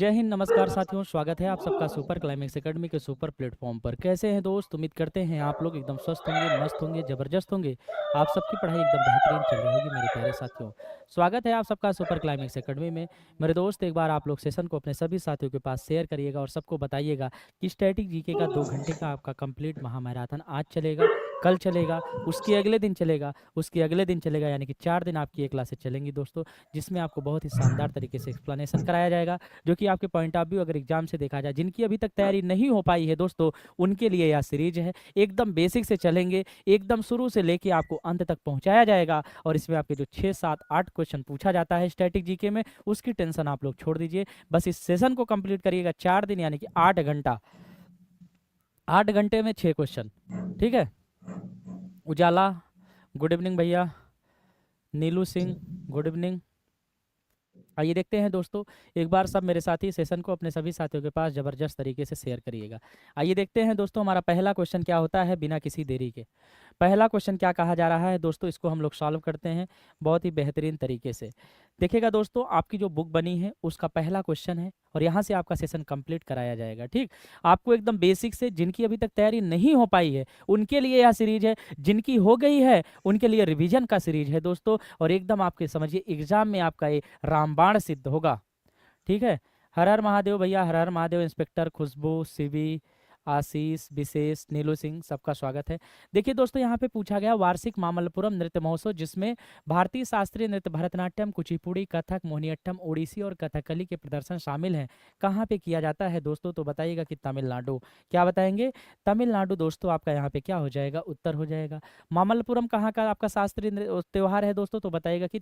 जय हिंद, नमस्कार साथियों। स्वागत है आप सबका सुपर क्लाइमेक्स एकेडमी के सुपर प्लेटफॉर्म पर। कैसे हैं दोस्त? उम्मीद करते हैं आप लोग एकदम स्वस्थ होंगे, मस्त होंगे, ज़बरदस्त होंगे। आप सबकी पढ़ाई एकदम बेहतरीन चल रही होगी मेरे प्यारे साथियों। स्वागत है आप सबका सुपर क्लाइमेक्स एकेडमी में। मेरे दोस्त, एक बार आप लोग सेशन को अपने सभी साथियों के पास शेयर करिएगा और सबको बताइएगा कि स्टैटिक जीके का 2 घंटे का आपका कंप्लीट महामैराथन आज चलेगा, कल चलेगा, उसके अगले दिन चलेगा, उसके अगले दिन चलेगा, यानी कि 4 दिन आपकी ये क्लासेस चलेंगी दोस्तों, जिसमें आपको बहुत ही शानदार तरीके से एक्सप्लेनेशन कराया जाएगा, जो कि आपके पॉइंट ऑफ व्यू अगर एग्जाम से देखा जाए, जिनकी अभी तक तैयारी नहीं हो पाई है दोस्तों, उनके लिए यह सीरीज है। एकदम बेसिक से चलेंगे, एकदम शुरू से लेके आपको अंत तक पहुंचाया जाएगा। और इसमें आपके जो 6, 7, 8 क्वेश्चन पूछा जाता है स्टैटिक जीके में, उसकी टेंशन आप लोग छोड़ दीजिए। बस इस सेशन को कंप्लीट करिएगा 4 दिन, यानी कि 8 घंटा। 8 घंटे में 6 क्वेश्चन, ठीक है। उजाला, गुड इवनिंग भैया। नीलू सिंह, गुड इवनिंग। आइए देखते हैं दोस्तों, एक बार सब मेरे साथी सेशन को अपने सभी साथियों के पास जबरदस्त तरीके से शेयर करिएगा। आइए देखते हैं दोस्तों, हमारा पहला क्वेश्चन क्या होता है बिना किसी देरी के। पहला क्वेश्चन क्या कहा जा रहा है दोस्तों, इसको हम लोग सॉल्व करते हैं बहुत ही बेहतरीन तरीके से। देखिएगा दोस्तों, आपकी जो बुक बनी है उसका पहला क्वेश्चन है और यहाँ से आपका सेशन कंप्लीट कराया जाएगा। ठीक, आपको एकदम बेसिक से, जिनकी अभी तक तैयारी नहीं हो पाई है उनके लिए यह सीरीज है, जिनकी हो गई है उनके लिए रिवीजन का सीरीज है दोस्तों। और एकदम आपके समझिए एग्जाम में आपका ये रामबाण सिद्ध होगा। ठीक है। हर हर महादेव भैया, हर हर महादेव। इंस्पेक्टर खुशबू, सीबी, आशीष, विशेष, नीलू सिंह, सबका स्वागत है। देखिए दोस्तों, यहाँ पे पूछा गया वार्षिक मामल्लपुरम नृत्य महोत्सव, जिसमें भारतीय शास्त्रीय नृत्य भरतनाट्यम, कुचिपुड़ी, कथक, मोहिनीअट्टम, ओडिसी और कथकली के प्रदर्शन शामिल हैं। कहाँ पे किया जाता है दोस्तों? तो बताइएगा कि तमिलनाडु। क्या बताएंगे? तमिलनाडु दोस्तों, आपका यहाँ पे क्या हो जाएगा? उत्तर हो जाएगा। मामल्लपुरम कहाँ का आपका शास्त्रीय त्योहार है दोस्तों? तो बताइएगा कि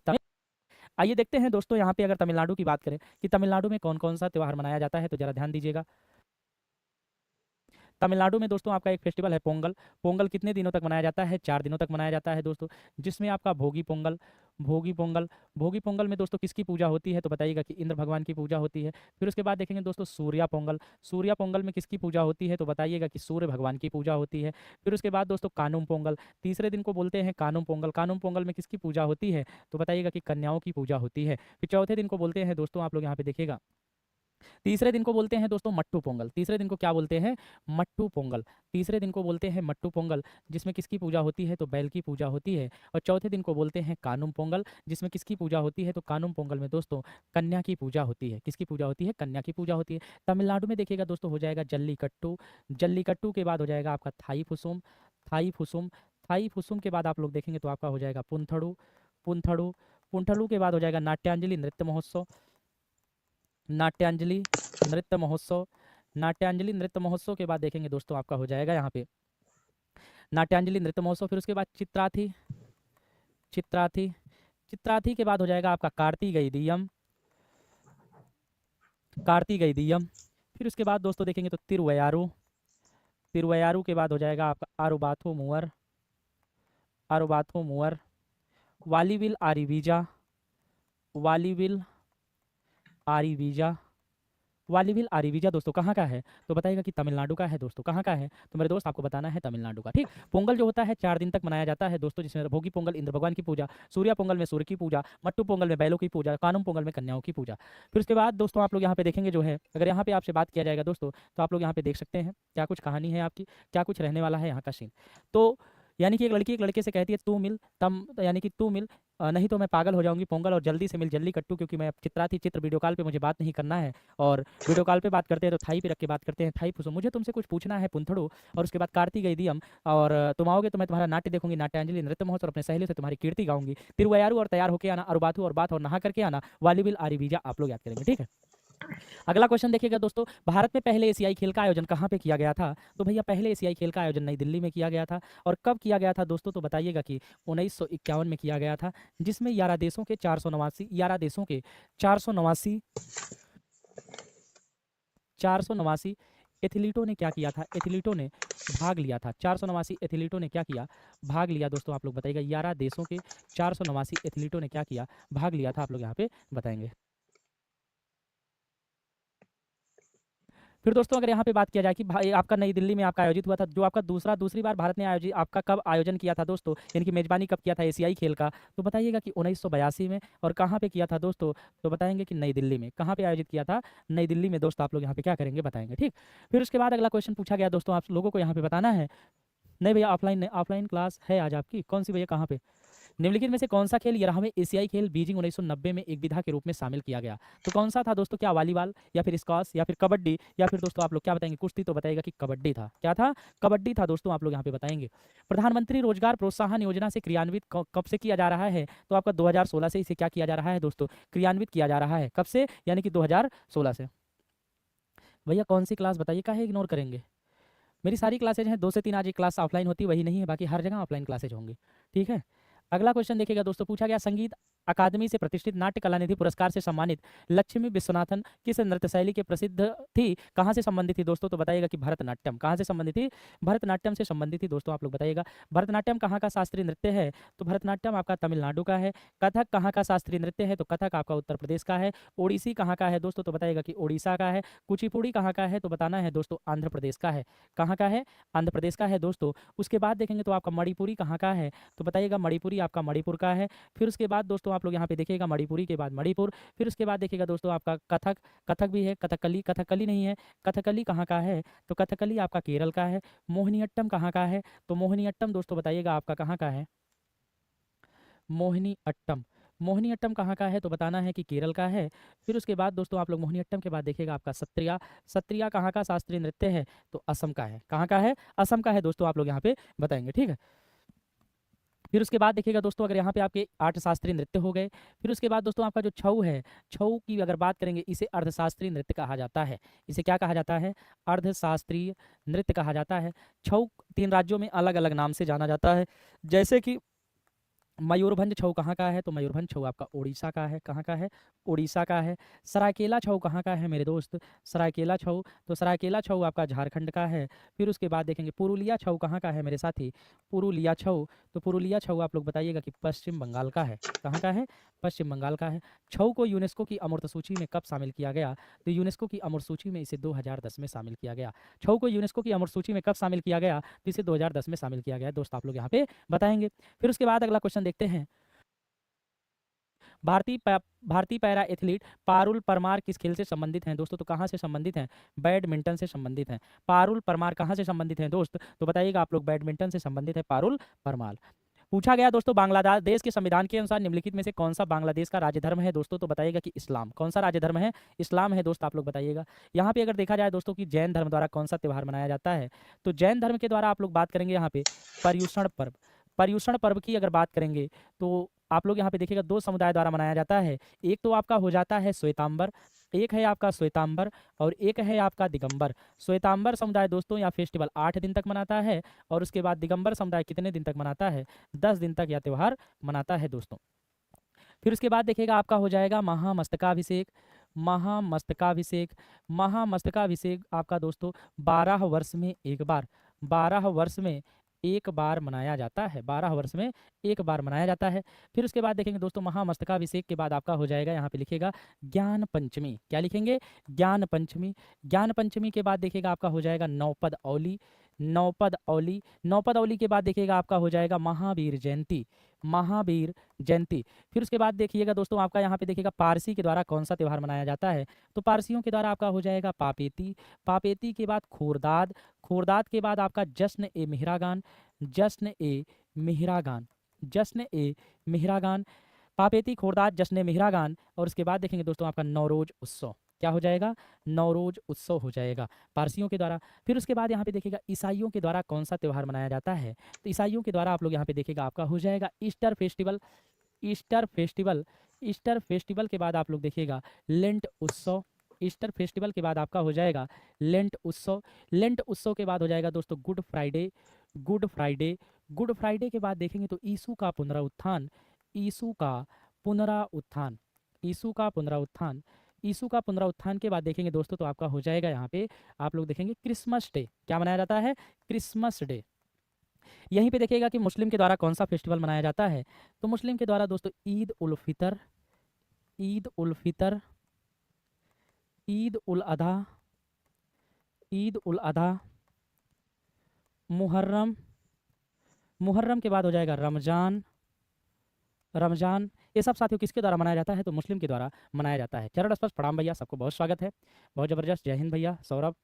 आइए देखते हैं दोस्तों, यहाँ पे अगर तमिलनाडु की बात करें कि तमिलनाडु में कौन कौन सा त्यौहार मनाया जाता है, तो जरा ध्यान दीजिएगा। तमिलनाडु में दोस्तों आपका एक फेस्टिवल है पोंगल। पोंगल कितने दिनों तक मनाया जाता है? 4 दिनों तक मनाया जाता है दोस्तों, जिसमें आपका भोगी पोंगल, भोगी पोंगल, भोगी पोंगल में दोस्तों किसकी पूजा होती है? तो बताइएगा कि इंद्र भगवान की पूजा होती है। फिर उसके बाद देखेंगे दोस्तों सूर्या पोंगल। सूर्या पोंगल में किसकी पूजा होती है? तो बताइएगा कि सूर्य भगवान की पूजा होती है। फिर उसके बाद दोस्तों कानुम पोंगल, तीसरे दिन को बोलते हैं कानुम पोंगल। कानुम पोंगल में किसकी पूजा होती है? तो बताइएगा कि कन्याओं की पूजा होती है। फिर चौथे दिन को बोलते हैं दोस्तों, आप लोग यहाँ पे देखिएगा, तीसरे दिन को बोलते हैं दोस्तों मट्टू पोंगल। तीसरे दिन को क्या बोलते हैं? मट्टू पोंगल। तीसरे दिन को बोलते हैं मट्टू पोंगल, जिसमें किसकी पूजा होती है? तो बैल की पूजा होती है। और चौथे दिन को बोलते हैं कानुम पोंगल, जिसमें किसकी पूजा होती है? तो कानुम पोंगल में दोस्तों कन्या की पूजा होती है। किसकी पूजा होती है? कन्या की पूजा होती है। तमिलनाडु में देखिएगा दोस्तों, हो जाएगा जल्लीकट्टू। जल्लीकट्टू के बाद हो जाएगा आपका थाई फुसुम। थाई फुसुम, थाई फुसुम के बाद आप लोग देखेंगे तो आपका हो जाएगा पुंथड़ू। पुंथड़ू, पुंथड़ू के बाद हो जाएगा नाट्यांजलि नृत्य महोत्सव। नाट्यांजलि नृत्य महोत्सव, नाट्यांजलि नृत्य महोत्सव के बाद देखेंगे दोस्तों आपका हो जाएगा यहाँ पे नाट्यांजलि नृत्य महोत्सव। फिर उसके बाद चित्राथी, चित्राथी, चित्राथी के बाद हो जाएगा आपका कार्तिकेयदीयम, कार्तिकेयदीयम। फिर उसके बाद दोस्तों देखेंगे तो तिरुवयारू, तिरुवयारू के बाद हो जाएगा आपका आरुबाथो मुअर, आरुबाथो मुअर। वालीविल आरीवीजा, वालीविल आरीवीजा, वालीविल आरीविजा दोस्तों कहाँ का है? तो बताइएगा कि तमिलनाडु का है दोस्तों। कहाँ का है? तो मेरे दोस्त आपको बताना है तमिलनाडु का। ठीक, पोंगल जो होता है 4 दिन तक मनाया जाता है दोस्तों, जिसमें भोगी पोंगल इंद्र भगवान की पूजा, सूर्या पोंगल में सूर्य की पूजा, मट्टू पोंगल में बैलों की पूजा, कानुम पोंगल में कन्याओं की पूजा। फिर उसके बाद दोस्तों आप लोग यहाँ पे देखेंगे जो है, अगर यहाँ पे आपसे बात किया जाएगा दोस्तों, तो आप लोग यहाँ पे देख सकते हैं क्या कुछ कहानी है आपकी, क्या कुछ रहने वाला है यहाँ का सीन। तो यानी कि एक लड़की एक लड़के से कहती है तू मिल तम, यानी कि तू मिल, नहीं तो मैं पागल हो जाऊंगी पोंगल, और जल्दी से मिल जल्लीकट्टू, क्योंकि मैं चित्राथी चित्र वीडियो कॉल पे मुझे बात नहीं करना है। और वीडियो कॉल पे बात करते हैं तो थाई पे रख के बात करते हैं, थाई फुसो, मुझे तुमसे कुछ पूछना है पुंथड़ू। और उसके बाद कार्तिकेयदीयम, और तुम आओगे तो मैं तुम्हारा नाट्य देखूंगी, नाट्यांजलि नृत्य महोत्सव, और अपने सहेली से तुम्हारी कीर्ति गाऊंगी। तिरुवयारू और तैयार होकर आना, अरुबाथू और बात और नहा करके आना, वालीबिल आरीवीजा आप लोग याद करेंगे। ठीक है। अगला क्वेश्चन देखिएगा दोस्तों, भारत में पहले एशियाई खेल का आयोजन कहाँ पे किया गया था? तो भैया पहले एशियाई खेल का आयोजन नई दिल्ली में किया गया था। और कब किया गया था दोस्तों? तो बताइएगा कि 1951 में किया गया था, जिसमें 11 देशों के 489, 11 देशों के 489, 489 एथलीटों ने क्या किया था? एथलीटों ने भाग लिया था। 489 एथलीटों ने क्या किया? भाग लिया दोस्तों। आप लोग बताइएगा 11 देशों के 489 एथलीटों ने क्या किया? भाग लिया था। आप लोग यहाँ पे बताएंगे। फिर दोस्तों अगर यहाँ पे बात किया जाए कि भाई आपका नई दिल्ली में आपका आयोजित हुआ था, जो आपका दूसरी बार भारत ने आयोजित आपका कब आयोजन किया था दोस्तों, यानी कि मेजबानी कब किया था एशियाई खेल का, तो बताइएगा कि 1982 में। और कहाँ पे किया था दोस्तों, तो बताएंगे कि नई दिल्ली में। कहाँ पे आयोजित किया था, नई दिल्ली में दोस्तों। आप लोग यहाँ पे क्या करेंगे, बताएंगे, ठीक। फिर उसके बाद अगला क्वेश्चन पूछा गया दोस्तों, आप लोगों को यहाँ पे बताना है। नहीं भैया ऑफलाइन, ऑफलाइन क्लास है आज आपकी, कौन सी भैया, कहाँ पे। निम्नलिखित में से कौन सा खेल 11वें एशियाई खेल बीजिंग 1990 में एक विधा के रूप में शामिल किया गया, तो कौन सा था दोस्तों, क्या वॉलीबॉल या फिर स्क्वाश या फिर कबड्डी या फिर दोस्तों आप लोग क्या बताएंगे, कुश्ती, तो बताएगा कि कबड्डी था। क्या था, कबड्डी था दोस्तों, आप लोग यहाँ पे बताएंगे। प्रधानमंत्री रोजगार प्रोत्साहन योजना से क्रियान्वित कब से किया जा रहा है, तो आपका 2016 से इसे क्या किया जा रहा है दोस्तों, क्रियान्वित किया जा रहा है। कब से, यानी कि 2016 से। भैया कौन सी क्लास बताइए, काहे इग्नोर करेंगे। मेरी सारी क्लासेज हैं, 2 से 3 आज एक क्लास ऑफलाइन होती वही नहीं है, बाकी हर जगह ऑफलाइन क्लासेज होंगी, ठीक है। अगला क्वेश्चन देखिएगा दोस्तों, पूछा गया संगीत अकादमी से प्रतिष्ठित नाट्य कला निधि पुरस्कार से सम्मानित लक्ष्मी विश्वनाथन किस नृत्य शैली के प्रसिद्ध थी, कहाँ से संबंधित थी दोस्तों, तो बताइएगा कि भरतनाट्यम। कहाँ से संबंधित थी, भरतनाट्यम से संबंधित थी दोस्तों, आप लोग बताइएगा। भरतनाट्यम कहाँ का शास्त्रीय नृत्य है, तो भरतनाट्यम आपका तमिलनाडु का है। कथक कहाँ का शास्त्रीय नृत्य है, तो कथक आपका उत्तर प्रदेश का है। ओडिसी कहाँ का है दोस्तों, तो बताइएगा कि ओडिशा का है। कुचिपुड़ी कहाँ का है, तो बताना है दोस्तों आंध्र प्रदेश का है। कहाँ का है, आंध्र प्रदेश का है दोस्तों। उसके बाद देखेंगे तो आपका मणिपुरी कहाँ का है, तो बताइएगा मणिपुरी आपका मणिपुर का है। फिर उसके बाद दोस्तों आप लोग यहाँ पे देखिएगा मणिपुरी के बाद मणिपुर। फिर उसके बाद देखिएगा दोस्तों आपका कथक, कथक भी है। कथकली, कथकली नहीं है, कथकली कहाँ का है, तो कथकली आपका केरल का है। मोहिनीअट्टम कहाँ का है, तो मोहिनीअट्टम दोस्तों बताइएगा आपका कहाँ का है, मोहिनीअट्टम। मोहिनीअट्टम कहाँ का है, तो बताना है कि केरल का है। फिर उसके बाद दोस्तों आप लोग मोहिनीअट्टम के बाद देखिएगा आपका सत्रिया। सत्रिया कहाँ का शास्त्रीय नृत्य है, तो असम का है। कहाँ का है, असम का है दोस्तों, आप लोग यहाँ पे बताएंगे, ठीक है। फिर उसके बाद देखिएगा दोस्तों, अगर यहाँ पे आपके 8 शास्त्रीय नृत्य हो गए। फिर उसके बाद दोस्तों आपका जो छऊ है, छऊ की अगर बात करेंगे, इसे अर्धशास्त्रीय नृत्य कहा जाता है। इसे क्या कहा जाता है, अर्धशास्त्रीय नृत्य कहा जाता है। छऊ 3 राज्यों में अलग अलग नाम से जाना जाता है, जैसे कि मयूरभंज छऊ कहाँ का है, तो मयूरभंज छऊ आपका उड़ीसा का है। कहाँ का है, उड़ीसा का है। सरायकेला छऊ कहाँ का है मेरे दोस्त, सरायकेला छऊ, तो सरायकेला छऊ आपका झारखंड का है। फिर उसके बाद देखेंगे पुरुलिया छऊ कहाँ का है मेरे साथी, पुरुलिया छऊ, तो पुरुलिया छऊ आप लोग बताइएगा कि पश्चिम बंगाल का है। कहाँ का है, पश्चिम बंगाल का है। छऊ को यूनेस्को की अमूर्त सूची में कब शामिल किया गया, तो यूनेस्को की अमूर्त सूची में इसे 2010 में शामिल किया गया। छऊ को यूनेस्को की अमूर्त सूची में कब शामिल किया गया, तो इसे 2010 में शामिल किया गया दोस्त, आप लोग यहाँ पे बताएंगे। फिर उसके बाद अगला क्वेश्चन देखते हैं। भारतीय पैरा एथलीट पारुल परमार किस खेल से संबंधित हैं दोस्तों, तो कहाँ से संबंधित हैं, बैडमिंटन से संबंधित हैं। पारुल परमार कहाँ से संबंधित हैं दोस्त, तो बताइएगा आप लोग बाडमिंटन से संबंधित है पारुल परमार। पूछा गया दोस्तों बांग्लादेश के संविधान के अनुसार निम्नलिखित में से कौन सा बांग्लादेश का राज्य धर्म है दोस्तों, तो बताइएगा कि इस्लाम। कौन सा राज्य धर्म है, इस्लाम है दोस्त, आप लोग बताइएगा। यहाँ पे अगर देखा जाए दोस्तों कि जैन धर्म द्वारा कौन सा त्यौहार मनाया जाता है, तो जैन धर्म के द्वारा आप लोग बात करेंगे यहाँ पे पर्युषण पर्व। पर्युषण पर्व की अगर बात करेंगे तो आप लोग यहाँ पे देखिएगा 2 समुदाय द्वारा मनाया जाता है। एक तो आपका हो जाता है श्वेतांबर, एक है आपका श्वेतांबर और एक है आपका दिगंबर। श्वेतांबर समुदाय दोस्तों यह फेस्टिवल 8 दिन तक मनाता है, और उसके बाद दिगंबर समुदाय कितने दिन तक मनाता है, 10 दिन तक यह त्यौहार मनाता है दोस्तों। फिर उसके बाद देखिएगा आपका हो जाएगा महामस्तकाभिषेक। महामस्तकाभिषेक, महामस्तकाभिषेक आपका दोस्तों 12 वर्ष में एक बार, 12 वर्ष में एक बार मनाया जाता है, 12 वर्ष में एक बार मनाया जाता है। फिर उसके बाद देखेंगे दोस्तों महामस्तकाभिषेक के बाद आपका हो जाएगा यहाँ पे लिखेगा ज्ञान पंचमी। क्या लिखेंगे, ज्ञान पंचमी। ज्ञान पंचमी के बाद देखिएगा आपका हो जाएगा नौपद औली। नौपद औली, नौपद औली के बाद देखिएगा आपका हो जाएगा महावीर जयंती। महावीर जयंती। फिर उसके बाद देखिएगा दोस्तों आपका यहाँ पे देखिएगा पारसी के द्वारा कौन सा त्यौहार मनाया जाता है, तो पारसियों के द्वारा आपका हो जाएगा पापेती। पापेती के बाद खोरदाद। खोरदाद के बाद आपका जश्न ए मेहरागान। जश्न ए मेहरागान, जश्न ए मेहरागान। पापेती, खोरदाद, जश्न ए मेहरागान। और उसके बाद देखेंगे दोस्तों आपका नौरोज उत्सव। क्या हो जाएगा, नौरोज उत्सव हो जाएगा पारसियों के द्वारा। फिर उसके बाद यहाँ पे देखिएगा ईसाइयों के द्वारा कौन सा त्यौहार मनाया जाता है, तो ईसाइयों के द्वारा आप लोग यहाँ पे देखिएगा आपका हो जाएगा Easter festival. Easter festival. Easter festival के बाद आप लोग देखिएगा लेंट उत्सव। ईस्टर फेस्टिवल के बाद आपका हो जाएगा लेंट उत्सव। लेंट उत्सव के बाद हो जाएगा दोस्तों good Friday. Good Friday. Good Friday के बाद देखेंगे तो यीशु का पुनरुत्थान। यीशु का पुनरुत्थान। यीशु का पुनरुत्थान। यीशु का पुनरुत्थान के बाद देखेंगे दोस्तों तो आपका हो जाएगा यहाँ पे आप लोग देखेंगे क्रिसमस डे। क्या मनाया जाता है, क्रिसमस डे। यहीं पे देखिएगा कि मुस्लिम के द्वारा कौन सा फेस्टिवल मनाया जाता है, तो मुस्लिम के द्वारा दोस्तों ईद उल फितर, ईद उल फितर, ईद उल अधा, ईद उल अधा, मुहर्रम, मुहर्रम के बाद हो जाएगा रमज़ान, रमज़ान। ये सब साथियों किसके द्वारा मनाया जाता है? तो मुस्लिम के द्वारा मनाया जाता है। चरण स्पर्श प्रणाम भैया, सबको बहुत स्वागत है, बहुत ज़बरदस्त, जय हिंद भैया, सौरभ।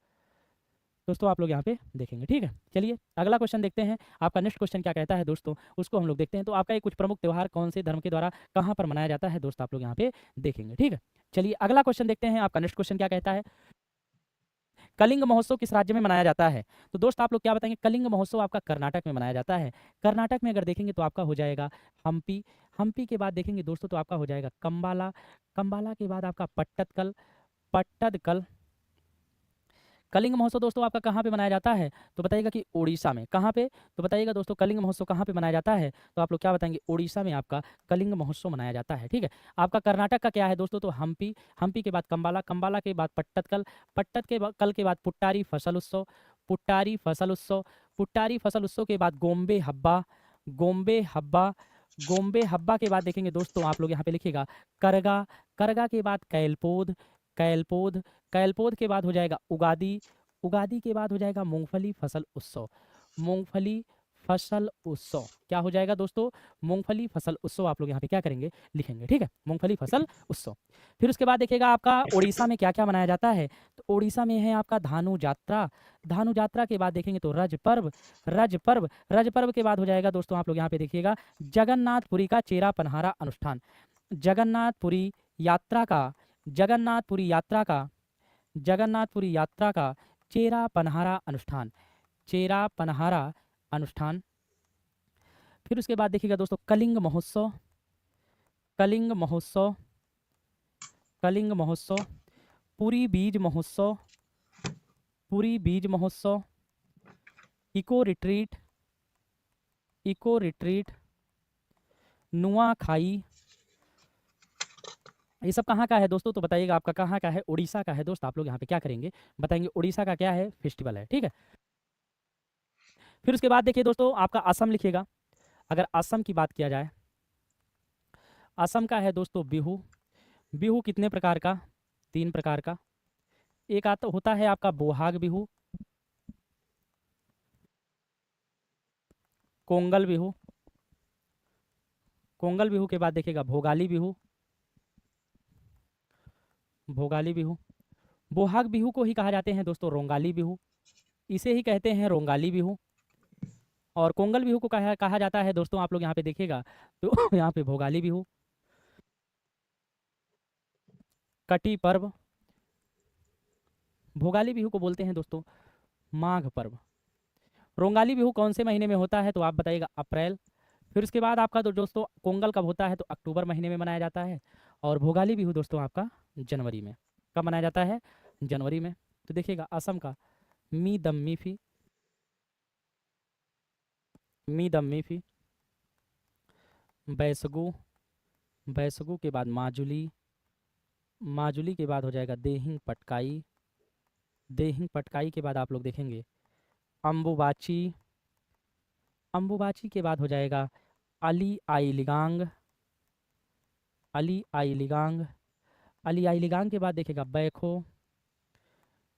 दोस्तों आप लोग यहाँ पे देखेंगे, ठीक है। चलिए अगला क्वेश्चन देखते हैं, आपका नेक्स्ट क्वेश्चन क्या कहता है दोस्तों, उसको हम लोग देखते हैं। तो आपका ये कुछ प्रमुख त्यौहार कौन से धर्म के द्वारा कहाँ पर मनाया जाता है दोस्त, आप लोग यहाँ पे देखेंगे, ठीक है। चलिए अगला क्वेश्चन देखते हैं, आपका नेक्स्ट क्वेश्चन क्या कहता है, कलिंग महोत्सव किस राज्य में मनाया जाता है? तो दोस्त आप लोग क्या बताएंगे, कलिंग महोत्सव आपका कर्नाटक में मनाया जाता है। कर्नाटक में अगर देखेंगे तो आपका हो जाएगा हम्पी, हम्पी के बाद देखेंगे दोस्तों तो आपका हो जाएगा कंबाला, कंबाला के बाद आपका पट्टदकल, पट्टदकल। कलिंग महोत्सव दोस्तों आपका कहाँ पे मनाया जाता है? तो बताइएगा कि उड़ीसा में। कहाँ पे? तो बताइएगा दोस्तों कलिंग महोत्सव कहाँ पे मनाया जाता है? तो आप लोग क्या बताएंगे, उड़ीसा में आपका कलिंग महोत्सव मनाया जाता है, ठीक है। आपका कर्नाटक का क्या है दोस्तों, तो हम्पी, हम्पी के बाद कंबाला, कंबाला के बाद पट्टदकल, कल के बाद पुट्टारी फसल उत्सव, पुट्टारी फसल उत्सव, पुट्टारी फसल उत्सव के बाद गोम्बे हब्बा, गोम्बे हब्बा, गोम्बे हब्बा के बाद देखेंगे दोस्तों आप लोग यहाँ पे लिखिएगा करगा, करगा के बाद कैलपोद, कैलपोद, कैलपोद के बाद हो जाएगा उगादी, उगादी के बाद हो जाएगा मूंगफली फसल उत्सव, मूंगफली फसल उत्सव। क्या हो जाएगा दोस्तों, मूंगफली फसल उत्सव आप लोग यहाँ पे क्या करेंगे, लिखेंगे, ठीक है, मूंगफली फसल उत्सव। फिर उसके बाद देखिएगा आपका उड़ीसा में क्या क्या मनाया जाता है। तो उड़ीसा में है आपका धानु यात्रा, धानु यात्रा के बाद देखेंगे तो रज पर्व, रज पर्व, रज पर्व के बाद हो जाएगा दोस्तों आप लोग यहाँ पे देखिएगा जगन्नाथपुरी का चेरा पनहारा अनुष्ठान, जगन्नाथपुरी यात्रा का, जगन्नाथपुरी यात्रा का, जगन्नाथपुरी यात्रा का चेरा पनहारा अनुष्ठान, चेरा पनहारा अनुष्ठान। फिर उसके बाद देखिएगा दोस्तों कलिंग महोत्सव, कलिंग महोत्सव, कलिंग महोत्सव, पुरी बीज महोत्सव, पुरी बीज महोत्सव, eco retreat, eco retreat, Nuakhai. ये सब कहाँ का है दोस्तों, तो बताइएगा आपका कहाँ का है, उड़ीसा का है दोस्त। आप लोग यहाँ पे क्या करेंगे, बताएंगे उड़ीसा का क्या है, फेस्टिवल है, ठीक है। फिर उसके बाद देखिए दोस्तों आपका असम लिखिएगा। अगर असम की बात किया जाए, असम का है दोस्तों बिहू, बिहू कितने प्रकार का, 3 प्रकार का। एक आता होता है आपका बोहाग बिहू, कोंगल बिहू, कोंगल बिहू के बाद देखिएगा भोगाली बिहू, भोगाली बिहू। बोहाग बिहू को ही कहा जाते हैं दोस्तों रोंगाली बिहू, इसे ही कहते हैं रोंगाली बिहू। और कोंगल बिहू को कहा जाता है दोस्तों, आप लोग यहाँ पे देखिएगा तो यहाँ पे भोगाली बिहू। कटी पर्व, भोगाली बिहू को बोलते हैं दोस्तों माघ पर्व। रोंगाली बिहू कौन से महीने में होता है, तो आप बताइएगा अप्रैल। फिर उसके बाद आपका तो दोस्तों कोंगल कब होता है, तो अक्टूबर महीने में मनाया जाता है। और भोगाली बिहू दोस्तों आपका जनवरी में। कब मनाया जाता है, जनवरी में। तो देखिएगा असम का मी दम मीफी, मी दम मीफी, बैसगु, बैसगु के बाद माजुली, माजुली के बाद हो जाएगा देहिंग पटकाई, देहिंग पटकाई के बाद आप लोग देखेंगे अम्बुबाची, अम्बुबाची के बाद हो जाएगा अली आई लिगांग, अली आई लिगांग, अली आई लिगांग के बाद देखेगा बैखो,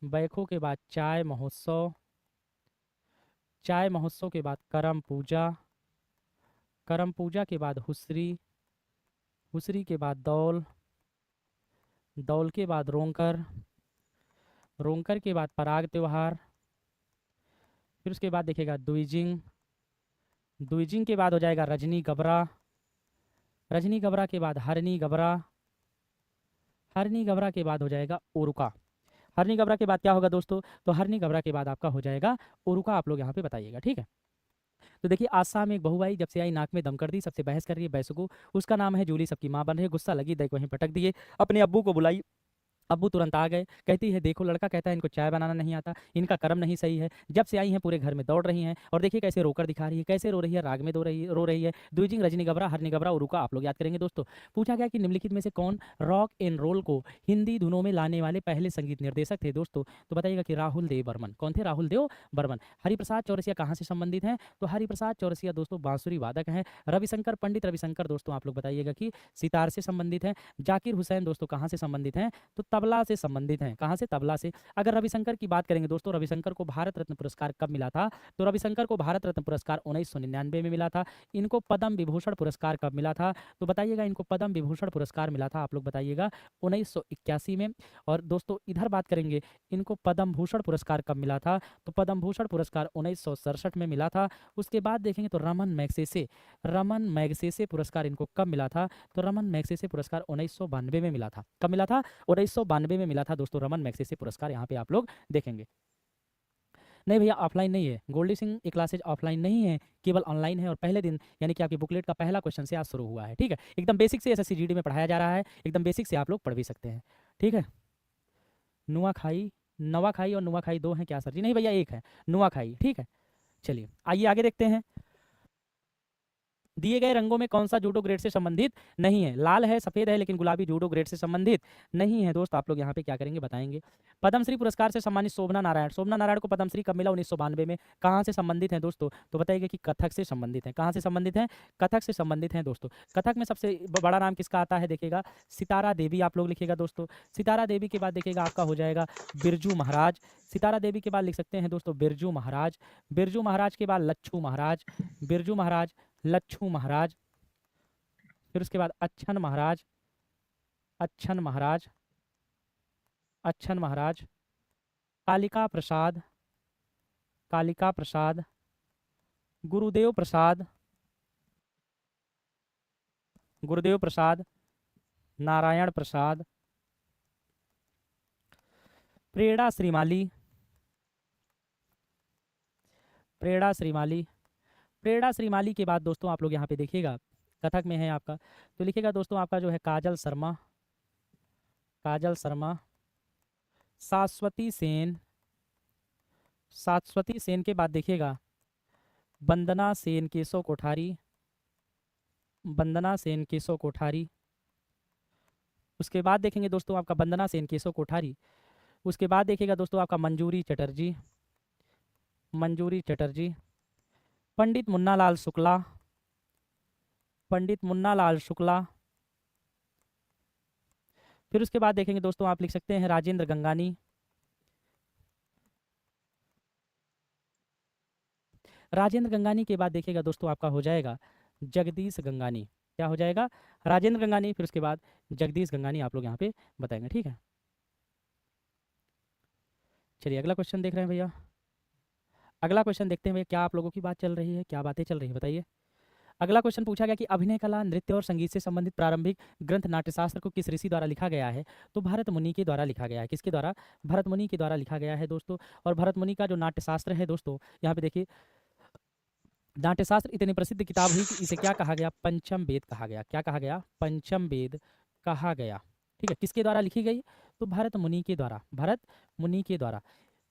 बैखो के बाद चाय महोत्सव, चाय महोत्सव के बाद करम पूजा, करम पूजा के बाद हुसरी, हुसरी के बाद दौल, दौल के बाद रोंकर, रोंकर के बाद पराग त्योहार। फिर उसके बाद देखिएगा द्विजिंग, द्विजिंग के बाद हो जाएगा रजनी गबरा, रजनी गबरा के बाद हरनी गबरा, हरनी गबरा के बाद हो जाएगा उरुका। हरनी गबरा के बाद क्या होगा दोस्तों, तो हरनी गबरा के बाद आपका हो जाएगा उरुका। आप लोग यहाँ पे बताइएगा, ठीक है। तो देखिए आसाम में एक बहू आई, जब से आई नाक में दम कर दी, सबसे बहस कर रही है बैसगु, उसका नाम है जूली, सबकी माँ बन रही है, गुस्सा लगी देख वहीं पटक दिए, अपने अब्बू को बुलाई, अब्बू तुरंत आ गए, कहती है देखो लड़का कहता है इनको चाय बनाना नहीं आता, इनका कर्म नहीं सही है, जब से आई हैं पूरे घर में दौड़ रही हैं, और देखिए कैसे रोकर दिखा रही है, कैसे रो रही है, राग में रो रही है। द्विजिंग, रजनी गबरा, हरनी गबरा, उरुका आप लोग याद करेंगे दोस्तों। पूछा गया कि निम्नलिखित में से कौन रॉक एंड रोल को हिंदी धुनों में लाने वाले पहले संगीत निर्देशक थे दोस्तों, तो बताइएगा कि राहुल देव बर्मन। कौन थे, राहुल देव बर्मन। हरिप्रसाद चौरसिया कहाँ से संबंधित हैं, तो हरिप्रसाद चौरसिया दोस्तों बांसुरी वादक हैं। रविशंकर, पंडित रविशंकर दोस्तों आप लोग बताइएगा कि सितार से संबंधित हैं। जाकिर हुसैन दोस्तों कहाँ से संबंधित हैं, तो तबला से संबंधित हैं। कहाँ से? तबला से। अगर रविशंकर की बात करेंगे दोस्तों, रविशंकर को भारत रत्न पुरस्कार कब मिला था? तो रविशंकर को भारत रत्न पुरस्कार 1999 में मिला था। इनको पद्म विभूषण पुरस्कार कब मिला था? तो बताइएगा, इनको पद्म विभूषण पुरस्कार मिला था, आप लोग बताइएगा, 1981 में। और दोस्तों इधर बात करेंगे, इनको पद्म भूषण पुरस्कार कब मिला था? तो पद्म भूषण पुरस्कार 1967 में मिला था। उसके बाद देखेंगे तो रमन मैग्सेसे पुरस्कार इनको कब मिला था? तो रमन मैग्सेसे पुरस्कार 1992 में मिला था। कब मिला था? 1992 में मिला था दोस्तों रमन मैग्सेसे पुरस्कार, यहाँ पे आप लोग देखेंगे। नहीं भैया ऑफलाइन नहीं है, गोल्डी सिंह ये क्लासेज ऑफलाइन नहीं है, केवल ऑनलाइन है। और पहले दिन यानी कि आपकी बुकलेट का पहला क्वेश्चन से आज शुरू हुआ है। ठीक है, एकदम बेसिक से एसएससी जीडी में पढ़ाया जा रहा है, एकदम बेसिक से आप लोग पढ़ भी सकते हैं। ठीक है, नुआखाई, नवाखाई और नुआखाई दो हैं क्या सर जी? नहीं भैया एक है, नुआखाई। ठीक है, चलिए आइए आगे देखते हैं। दिए गए रंगों में कौन सा जूडो ग्रेड से संबंधित नहीं है? लाल है, सफेद है, लेकिन गुलाबी जूडो ग्रेड से संबंधित नहीं है। दोस्त आप लोग यहाँ पे क्या करेंगे बताएंगे। पद्मश्री पुरस्कार से सम्मानित शोभना नारायण को पद्मश्री कब मिला? 1992 में। कहाँ से संबंधित हैं दोस्तों? तो बताइएगा कि कथक से संबंधित हैं। कहाँ से संबंधित हैं? कथक से संबंधित हैं दोस्तों। कथक में सबसे बड़ा नाम किसका आता है? देखिएगा सितारा देवी, आप लोग लिखिएगा दोस्तों। सितारा देवी के बाद देखिएगा आपका हो जाएगा बिरजू महाराज। सितारा देवी के बाद लिख सकते हैं दोस्तों बिरजू महाराज। बिरजू महाराज के बाद लच्छू महाराज, बिरजू महाराज, लच्छू महाराज, फिर उसके बाद अच्छन महाराज, अच्छन महाराज, अच्छन महाराज, कालिका प्रसाद, कालिका प्रसाद, गुरुदेव प्रसाद, गुरुदेव प्रसाद, नारायण प्रसाद, प्रेरणा श्रीमाली, प्रेरणा श्रीमाली। प्रेरणा श्रीमाली के बाद दोस्तों आप लोग यहाँ पे देखिएगा कथक में है आपका, तो लिखिएगा दोस्तों आपका जो है काजल शर्मा, काजल शर्मा, शाश्वती सेन, शाश्वती सेन के बाद देखिएगा वंदना सेन केशव कोठारी, वंदना सेन केशव कोठारी। उसके बाद देखेंगे दोस्तों आपका वंदना सेन केशव कोठारी। उसके बाद देखिएगा दोस्तों आपका मंजूरी चटर्जी, मंजूरी चटर्जी, पंडित मुन्नालाल शुक्ला, पंडित मुन्नालाल शुक्ला। फिर उसके बाद देखेंगे दोस्तों आप लिख सकते हैं राजेंद्र गंगानी, राजेंद्र गंगानी के बाद देखिएगा दोस्तों आपका हो जाएगा जगदीश गंगानी। क्या हो जाएगा? राजेंद्र गंगानी, फिर उसके बाद जगदीश गंगानी आप लोग यहाँ पे बताएंगे। ठीक है, चलिए अगला क्वेश्चन देख रहे हैं भैया। अगला क्वेश्चन देखते हैं भैया, क्या आप लोगों की बात चल रही है, क्या बातें चल रही है बताइए। अगला क्वेश्चन पूछा गया कि अभिनय कला, नृत्य और संगीत से संबंधित प्रारंभिक ग्रंथ नाट्यशास्त्र को किस ऋषि द्वारा लिखा गया है? तो भरत मुनि के द्वारा लिखा गया है। किसके द्वारा? भरत मुनि के द्वारा लिखा गया है दोस्तों। और भरत मुनि का जो नाट्यशास्त्र है दोस्तों, यहाँ पे देखिए नाट्यशास्त्र इतनी प्रसिद्ध किताब हुई कि इसे क्या कहा गया? पंचम वेद कहा गया। क्या कहा गया? पंचम वेद कहा गया। ठीक है, किसके द्वारा लिखी गई? तो भरत मुनि के द्वारा, भरत मुनि के द्वारा।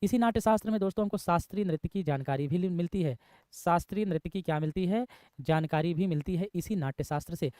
इसी नाट्यशास्त्र में दोस्तों हमको शास्त्रीय नृत्य की जानकारी भी मिलती है। शास्त्रीय नृत्य की क्या मिलती है? जानकारी भी मिलती है इसी नाट्यशास्त्र से।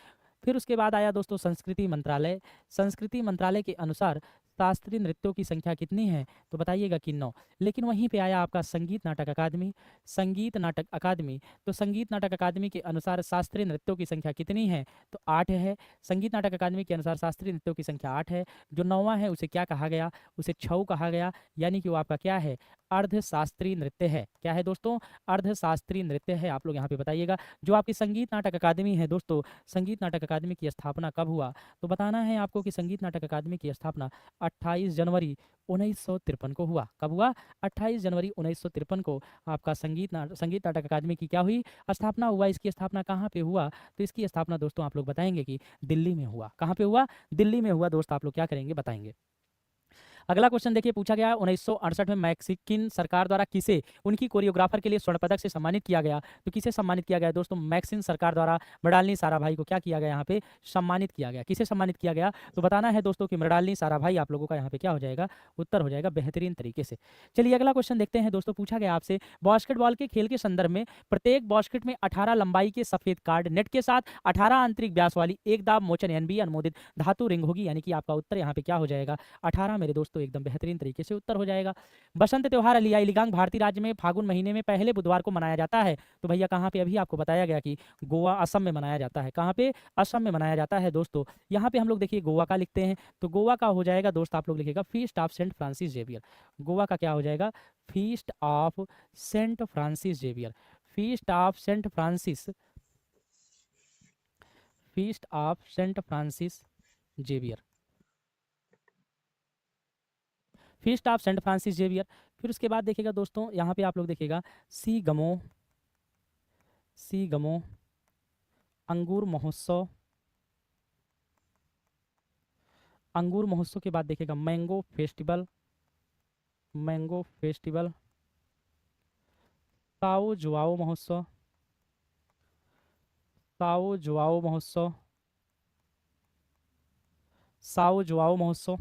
फिर उसके बाद आया दोस्तों संस्कृति मंत्रालय। संस्कृति मंत्रालय के अनुसार शास्त्रीय नृत्यों की संख्या कितनी है? तो बताइएगा कि 9। लेकिन वहीं पे आया आपका संगीत नाटक अकादमी, संगीत नाटक अकादमी। तो संगीत नाटक अकादमी के अनुसार शास्त्रीय नृत्यों की संख्या कितनी है? तो 8 है। संगीत नाटक अकादमी के अनुसार शास्त्रीय नृत्यों की संख्या 8 है। जो 9वां है उसे क्या कहा गया? उसे छऊ कहा गया, यानी कि वो आपका क्या है? अर्धशास्त्रीय नृत्य है। क्या है दोस्तों? अर्धशास्त्रीय नृत्य है। आप लोग यहाँ पे बताइएगा। जो आपकी संगीत नाटक अकादमी है दोस्तों, संगीत नाटक अकादमी की स्थापना कब हुआ? तो बताना है आपको कि संगीत नाटक अकादमी की स्थापना 28 जनवरी 1953 को हुआ। कब हुआ? 28 जनवरी 1953 को आपका संगीत नाटक अकादमी की क्या हुई? स्थापना हुआ। इसकी स्थापना कहाँ पे हुआ? तो इसकी स्थापना दोस्तों आप लोग बताएंगे कि दिल्ली में हुआ। कहाँ पे हुआ? दिल्ली में हुआ। दोस्त आप लोग क्या करेंगे बताएंगे। अगला क्वेश्चन देखिए, पूछा गया 1968 में मैक्सिकन सरकार द्वारा किसे उनकी कोरियोग्राफर के लिए स्वर्ण पदक से सम्मानित किया गया? तो किसे सम्मानित किया गया दोस्तों? मैक्सिकन सरकार द्वारा मृणालिनी साराभाई को क्या किया गया? यहाँ पे सम्मानित किया गया। किसे सम्मानित किया गया? तो बताना है दोस्तों कि मृणालिनी साराभाई। आप लोगों का यहाँ पे क्या हो जाएगा? उत्तर हो जाएगा बेहतरीन तरीके से। चलिए अगला क्वेश्चन देखते हैं दोस्तों। पूछा गया आपसे बास्केटबॉल के खेल के संदर्भ में प्रत्येक बास्केट में 18 लंबाई के सफेद कार्ड नेट के साथ 18 आंतरिक व्यास वाली एक दाब मोचन NB अनुमोदित धातु रिंग होगी, यानी कि आपका उत्तर यहाँ पे क्या हो जाएगा? 18 मेरे दोस्तों दोस्तों एकदम बेहतरीन तरीके से उत्तर हो जाएगा। बसंत त्योहार अलियाई लिगांग भारतीय राज्य में फागुन महीने में पहले बुधवार को मनाया जाता है। तो भैया कहाँ पे, अभी आपको बताया गया कि गोवा असम में मनाया जाता है। कहाँ पे, असम में मनाया जाता है दोस्तों। यहाँ पे हम लोग देखिए गोवा का लिखते हैं, तो गोवा का हो जाएगा दोस्त, आप लोग लिखिएगा feast of Saint Francis Xavier. Goa का क्या हो जाएगा, feast of Saint Francis Xavier. Feast of Saint Francis, feast of Saint Francis Xavier, feast of Saint Francis Xavier. फिर उसके बाद देखिएगा दोस्तों, यहाँ पे आप लोग देखिएगा सी गमो, सी गमो अंगूर महोत्सव, अंगूर महोत्सव के बाद देखिएगा mango festival, mango festival, Sao Joao महोत्सव, साओ जुआओ महोत्सव, साओ जुआओ महोत्सव।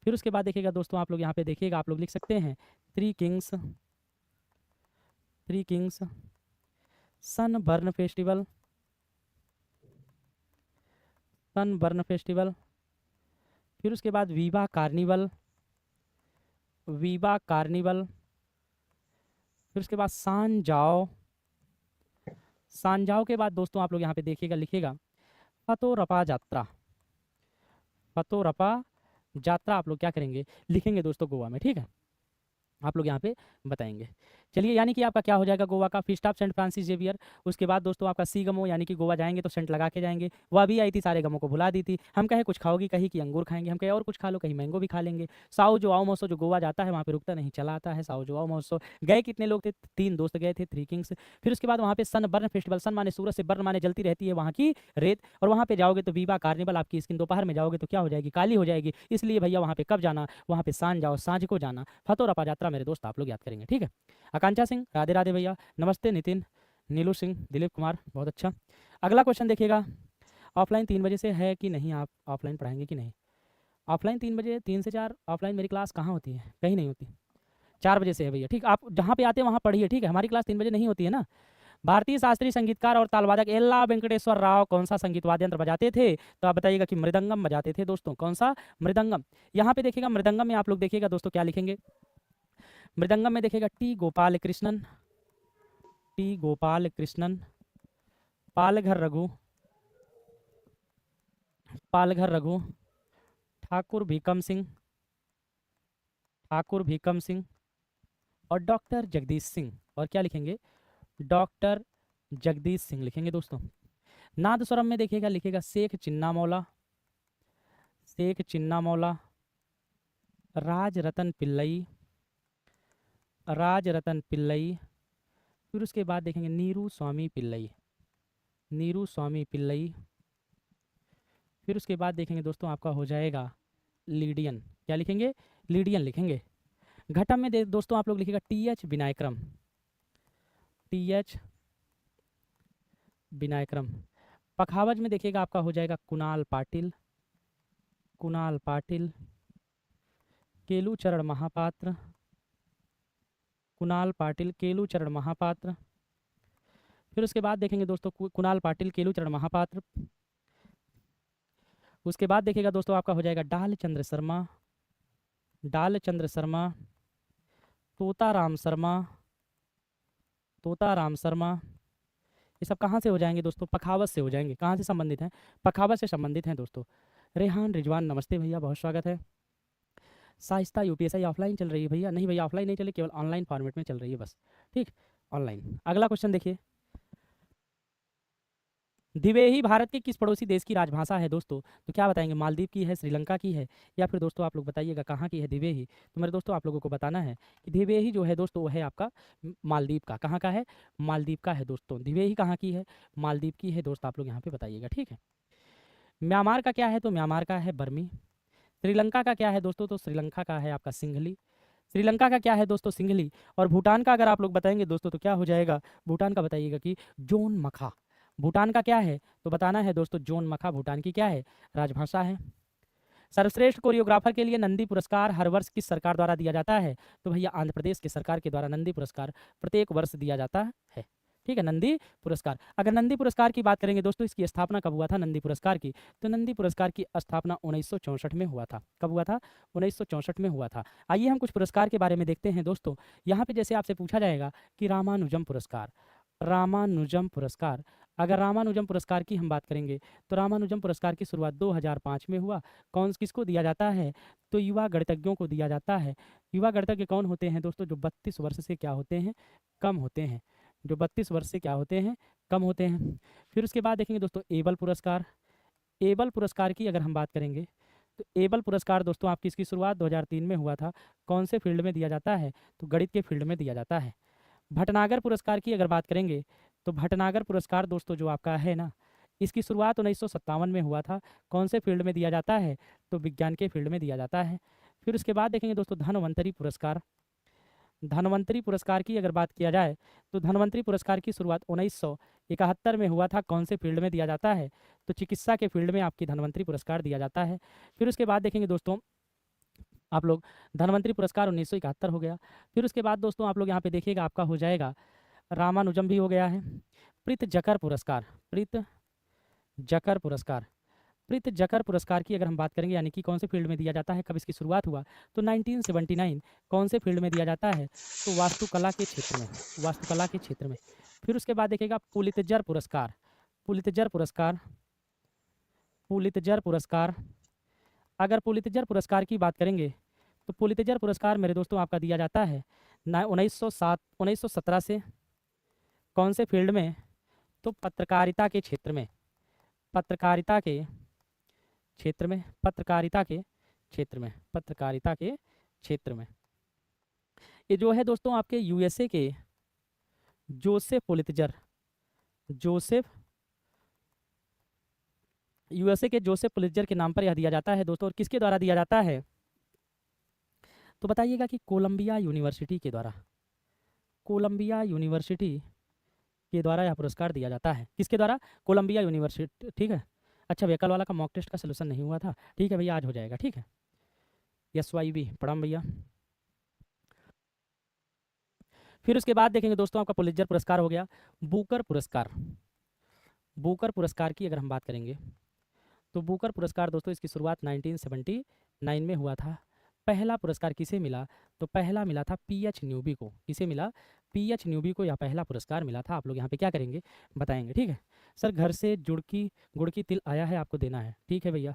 फिर उसके बाद देखिएगा दोस्तों, आप लोग यहाँ पे देखिएगा, आप लोग लिख सकते हैं three kings, three kings Sunburn festival, Sunburn festival. फिर उसके बाद वीवा कार्निवल, वीवा कार्निवल। फिर उसके बाद सान जाओ, सान जाओ के बाद दोस्तों आप लोग यहाँ पे देखिएगा, लिखिएगा फतोरपा यात्रा, फतोरपा यात्रा आप लोग क्या करेंगे, लिखेंगे दोस्तों गोवा में, ठीक है, आप लोग यहाँ पे बताएंगे। चलिए, यानी कि आपका क्या हो जाएगा गोवा का feast of Saint Francis Xavier. उसके बाद दोस्तों आपका सी गमो, यानी कि गोवा जाएंगे तो सेंट लगा के जाएंगे। वह भी आई थी, सारे गमों को भुला दी थी। हम कहे कुछ खाओगी, कहीं कि अंगूर खाएंगे, हम कहे और कुछ खा लो, कहीं मैंगो भी खा लेंगे। साओ जो आओ महोत्सव, जो गोवा जाता है वहाँ पे रुकता नहीं, चला आता है साओ जो आओ महोत्सव। गए कितने लोग थे, 3 दोस्त गए थे, थ्री किंग्स। फिर उसके बाद वहाँ पे सन बर्न फेस्टिवल, सन माने सूरज से, बर्न माने जलती रहती है वहाँ की रेत, और वहाँ पे जाओगे तो वीवा कार्निवल, आपकी स्किन दोपहर में जाओगे तो क्या हो जाएगी, काली हो जाएगी। इसलिए भैया वहाँ पे कब जाना, वहाँ पे सांझ जाओ, सांझ को जाना। फतोरपा यात्रा मेरे दोस्त आप लोग याद करेंगे, ठीक है। आकांक्षा सिंह, राधे राधे भैया, नमस्ते नितिन, नीलू सिंह, दिलीप कुमार, बहुत अच्छा। अगला क्वेश्चन देखिएगा, ऑफलाइन 3 बजे से है कि नहीं, आप ऑफलाइन पढ़ाएंगे कि नहीं। ऑफलाइन 3 बजे, 3 से 4 ऑफलाइन मेरी क्लास कहाँ होती है, कहीं नहीं होती, 4 बजे से है भैया, ठीक। आप जहाँ पे आते हैं वहाँ पढ़िए, ठीक है, हमारी क्लास 3 बजे नहीं होती है ना। भारतीय शास्त्रीय संगीतकार और तालवादक एल्ला वेंकटेश्वर राव कौन सा संगीत वाद्य यंत्र बजाते थे, तो आप बताइएगा कि मृदंगम बजाते थे दोस्तों। कौन सा, मृदंगम। यहाँ पे देखिएगा मृदंगम में आप लोग देखिएगा दोस्तों क्या लिखेंगे, मृदंगम में देखिएगा टी गोपाल कृष्णन, टी गोपाल कृष्णन, पालघर रघु, पालघर रघु, ठाकुर भीकम सिंह, ठाकुर भीकम सिंह, और डॉक्टर जगदीश सिंह। और क्या लिखेंगे, डॉक्टर जगदीश सिंह लिखेंगे दोस्तों। नादस्वरम में देखिएगा, लिखेगा शेख चिन्ना मौला, शेख चिन्ना मौला, राज रतन पिल्लई, राज रतन पिल्लई। फिर उसके बाद देखेंगे नीरू स्वामी पिल्लई, नीरू स्वामी पिल्लई। फिर उसके बाद देखेंगे दोस्तों आपका हो जाएगा लीडियन, क्या लिखेंगे, लीडियन लिखेंगे। घटम में दोस्तों आप लोग लिखेगा टी एच विनायक्रम, टी एच विनायक्रम। पखावज में देखिएगा आपका हो जाएगा कुणाल पाटिल, कुणाल पाटिल। केलूचरण महापात्र, कुणाल पाटिल, केलूचरण महापात्र। फिर उसके बाद देखेंगे दोस्तों कुणाल पाटिल, केलूचरण महापात्र। उसके बाद देखिएगा दोस्तों आपका हो जाएगा डालचंद्र शर्मा, डालचंद्र शर्मा, तोताराम शर्मा, तोताराम शर्मा। ये सब कहाँ से हो जाएंगे दोस्तों, पखावत से हो जाएंगे। कहाँ से संबंधित हैं, पखावत से संबंधित हैं दोस्तों। रेहान रिजवान, नमस्ते भैया, बहुत स्वागत है। साहिस्ता यूपीएसआई ऑफलाइन चल रही है भैया, नहीं भैया ऑफलाइन नहीं चले, केवल ऑनलाइन फॉर्मेट में चल रही है बस, ठीक, ऑनलाइन। अगला क्वेश्चन देखिए, दिवेही भारत के किस पड़ोसी देश की राजभाषा है दोस्तों, तो क्या बताएंगे, मालदीव की है, श्रीलंका की है, या फिर दोस्तों आप लोग बताइएगा कहाँ की है दिवेही। तो मेरे दोस्तों आप लोगों को बताना है कि दिवेही जो है दोस्तों वो है आपका मालदीव का। कहाँ का है, मालदीव का है दोस्तों। दिवेही कहाँ की है, मालदीव की है दोस्त, आप लोग यहाँ पे बताइएगा, ठीक है। म्यांमार का क्या है, तो म्यांमार का है बर्मी। श्रीलंका का क्या है दोस्तों, तो श्रीलंका का है आपका सिंघली। श्रीलंका का क्या है दोस्तों, सिंघली। और भूटान का अगर आप लोग बताएंगे दोस्तों तो क्या हो जाएगा, भूटान का बताइएगा कि जोन मखा। भूटान का क्या है, तो बताना है दोस्तों जोन मखा भूटान की क्या है, राजभाषा है। सर्वश्रेष्ठ कोरियोग्राफर के लिए नंदी पुरस्कार हर वर्ष किस सरकार द्वारा दिया जाता है, तो भैया आंध्र प्रदेश की सरकार के द्वारा नंदी पुरस्कार प्रत्येक वर्ष दिया जाता है, ठीक है, नंदी पुरस्कार। अगर नंदी पुरस्कार की बात करेंगे दोस्तों, इसकी स्थापना कब हुआ था नंदी पुरस्कार की? तो नंदी पुरस्कार की स्थापना 1964 में हुआ था। कब हुआ था? 1964 में हुआ था। आइए हम कुछ पुरस्कार के बारे में देखते हैं दोस्तों। यहाँ पे जैसे आपसे पूछा जाएगा कि रामानुजम पुरस्कार, रामानुजम पुरस्कार, अगर रामानुजम पुरस्कार की हम बात करेंगे तो रामानुजम पुरस्कार की शुरुआत 2005 में हुआ। कौन किसको दिया जाता है? तो युवा गणितज्ञों को दिया जाता है। युवा गणितज्ञ कौन होते हैं दोस्तों? जो 32 वर्ष से क्या होते हैं? कम होते हैं। जो 32 वर्ष से क्या होते हैं? कम होते हैं। फिर उसके बाद देखेंगे दोस्तों एबल पुरस्कार। एबल पुरस्कार की अगर हम बात करेंगे तो एबल पुरस्कार दोस्तों आपकी इसकी शुरुआत 2003 में हुआ था। कौन से फील्ड में दिया जाता है? तो गणित के फील्ड में दिया जाता है। भटनागर पुरस्कार की अगर बात करेंगे तो भटनागर पुरस्कार दोस्तों जो आपका है ना, इसकी शुरुआत 1957 में हुआ था। कौन से फील्ड में दिया जाता है? तो विज्ञान के फील्ड में दिया जाता है। फिर उसके बाद देखेंगे दोस्तों धन्वंतरी पुरस्कार। धन्वंतरी पुरस्कार की अगर बात किया जाए तो धन्वंतरी पुरस्कार की शुरुआत 1971 में हुआ था। कौन से फील्ड में दिया जाता है? तो चिकित्सा के फील्ड में आपकी धन्वंतरी पुरस्कार दिया जाता है। फिर उसके बाद देखेंगे दोस्तों आप लोग धन्वंतरी पुरस्कार 1971 हो गया। फिर उसके बाद दोस्तों आप लोग यहाँ पे देखिएगा आपका हो जाएगा रामानुजम भी हो गया है। प्रीत जकर पुरस्कार, प्रीत जकर पुरस्कार, प्रीत जकर पुरस्कार की अगर हम बात करेंगे यानी कि कौन से फील्ड में दिया जाता है, कब इसकी शुरुआत हुआ? तो 1979। कौन से फील्ड में दिया जाता है? तो वास्तुकला के क्षेत्र में, वास्तुकला के क्षेत्र में। फिर उसके बाद देखिएगा पुलितजर पुरस्कार, पुलितजर पुरस्कार, पुलितजर पुरस्कार, अगर पुलितजर पुरस्कार की बात करेंगे तो पुलितजर पुरस्कार मेरे दोस्तों आपका दिया जाता है 1917 से। कौन से फील्ड में? तो पत्रकारिता के क्षेत्र में, पत्रकारिता के क्षेत्र में, पत्रकारिता के क्षेत्र में, पत्रकारिता के क्षेत्र में। ये जो है दोस्तों आपके यूएसए के जोसेफ पुलितजर, जोसेफ, यूएसए के जोसेफ पुलितजर के नाम पर यह दिया जाता है दोस्तों। और किसके द्वारा दिया जाता है? तो बताइएगा कि कोलंबिया यूनिवर्सिटी के द्वारा, कोलंबिया यूनिवर्सिटी के द्वारा यह पुरस्कार दिया जाता है। किसके द्वारा? Columbia University. ठीक है। अच्छा भैया कल वाला का मॉक टेस्ट का सोल्यूशन नहीं हुआ था। ठीक है भैया आज हो जाएगा। ठीक है। SYB प्रणाम भैया। फिर उसके बाद देखेंगे दोस्तों आपका पुलित्जर पुरस्कार हो गया। बुकर पुरस्कार, बुकर पुरस्कार की अगर हम बात करेंगे तो बुकर पुरस्कार दोस्तों इसकी शुरुआत 1979 में हुआ था। पहला पुरस्कार किसे मिला? तो पहला मिला था PH न्यूबी को। किसे मिला? PH न्यूबी को यह पहला पुरस्कार मिला था। आप लोग यहाँ पे क्या करेंगे? बताएंगे। ठीक है सर, घर से गुड़ की तिल आया है, आपको देना है। ठीक है भैया।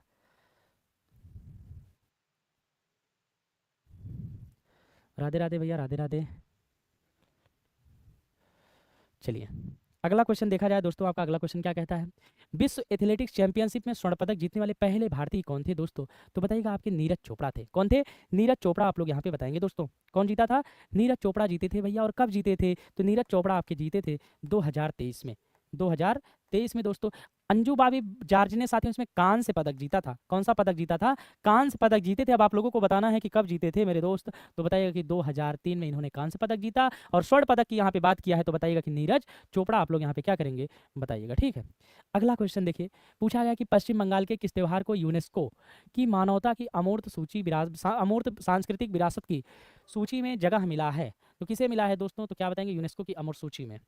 राधे राधे भैया, राधे राधे। चलिए अगला क्वेश्चन देखा जाए दोस्तों। आपका अगला क्वेश्चन क्या कहता है? विश्व एथलेटिक्स चैंपियनशिप में स्वर्ण पदक जीतने वाले पहले भारतीय कौन थे दोस्तों? तो बताइएगा आपके नीरज चोपड़ा थे। कौन थे? नीरज चोपड़ा। आप लोग यहाँ पे बताएंगे दोस्तों कौन जीता था? नीरज चोपड़ा जीते थे भैया। और कब जीते थे? तो नीरज चोपड़ा आपके जीते थे 2023 में, 2023 में दोस्तों। अंजू बाबी जॉर्ज ने साथियों इसमें कांस्य पदक जीता था। कौन सा पदक जीता था? कांस्य पदक जीते थे। अब आप लोगों को बताना है कि कब जीते थे मेरे दोस्त। तो बताइएगा कि 2003 में इन्होंने कांस्य पदक जीता। और स्वर्ण पदक की यहाँ पे बात किया है तो बताइएगा कि नीरज चोपड़ा। आप लोग यहाँ पे क्या करेंगे? बताइएगा। ठीक है। अगला क्वेश्चन देखिए, पूछा गया कि पश्चिम बंगाल के किस त्योहार को यूनेस्को की मानवता की अमूर्त सूची अमूर्त सांस्कृतिक विरासत की सूची में जगह मिला है? तो किसे मिला है दोस्तों? तो क्या बताएंगे? यूनेस्को की अमूर्त सूची में।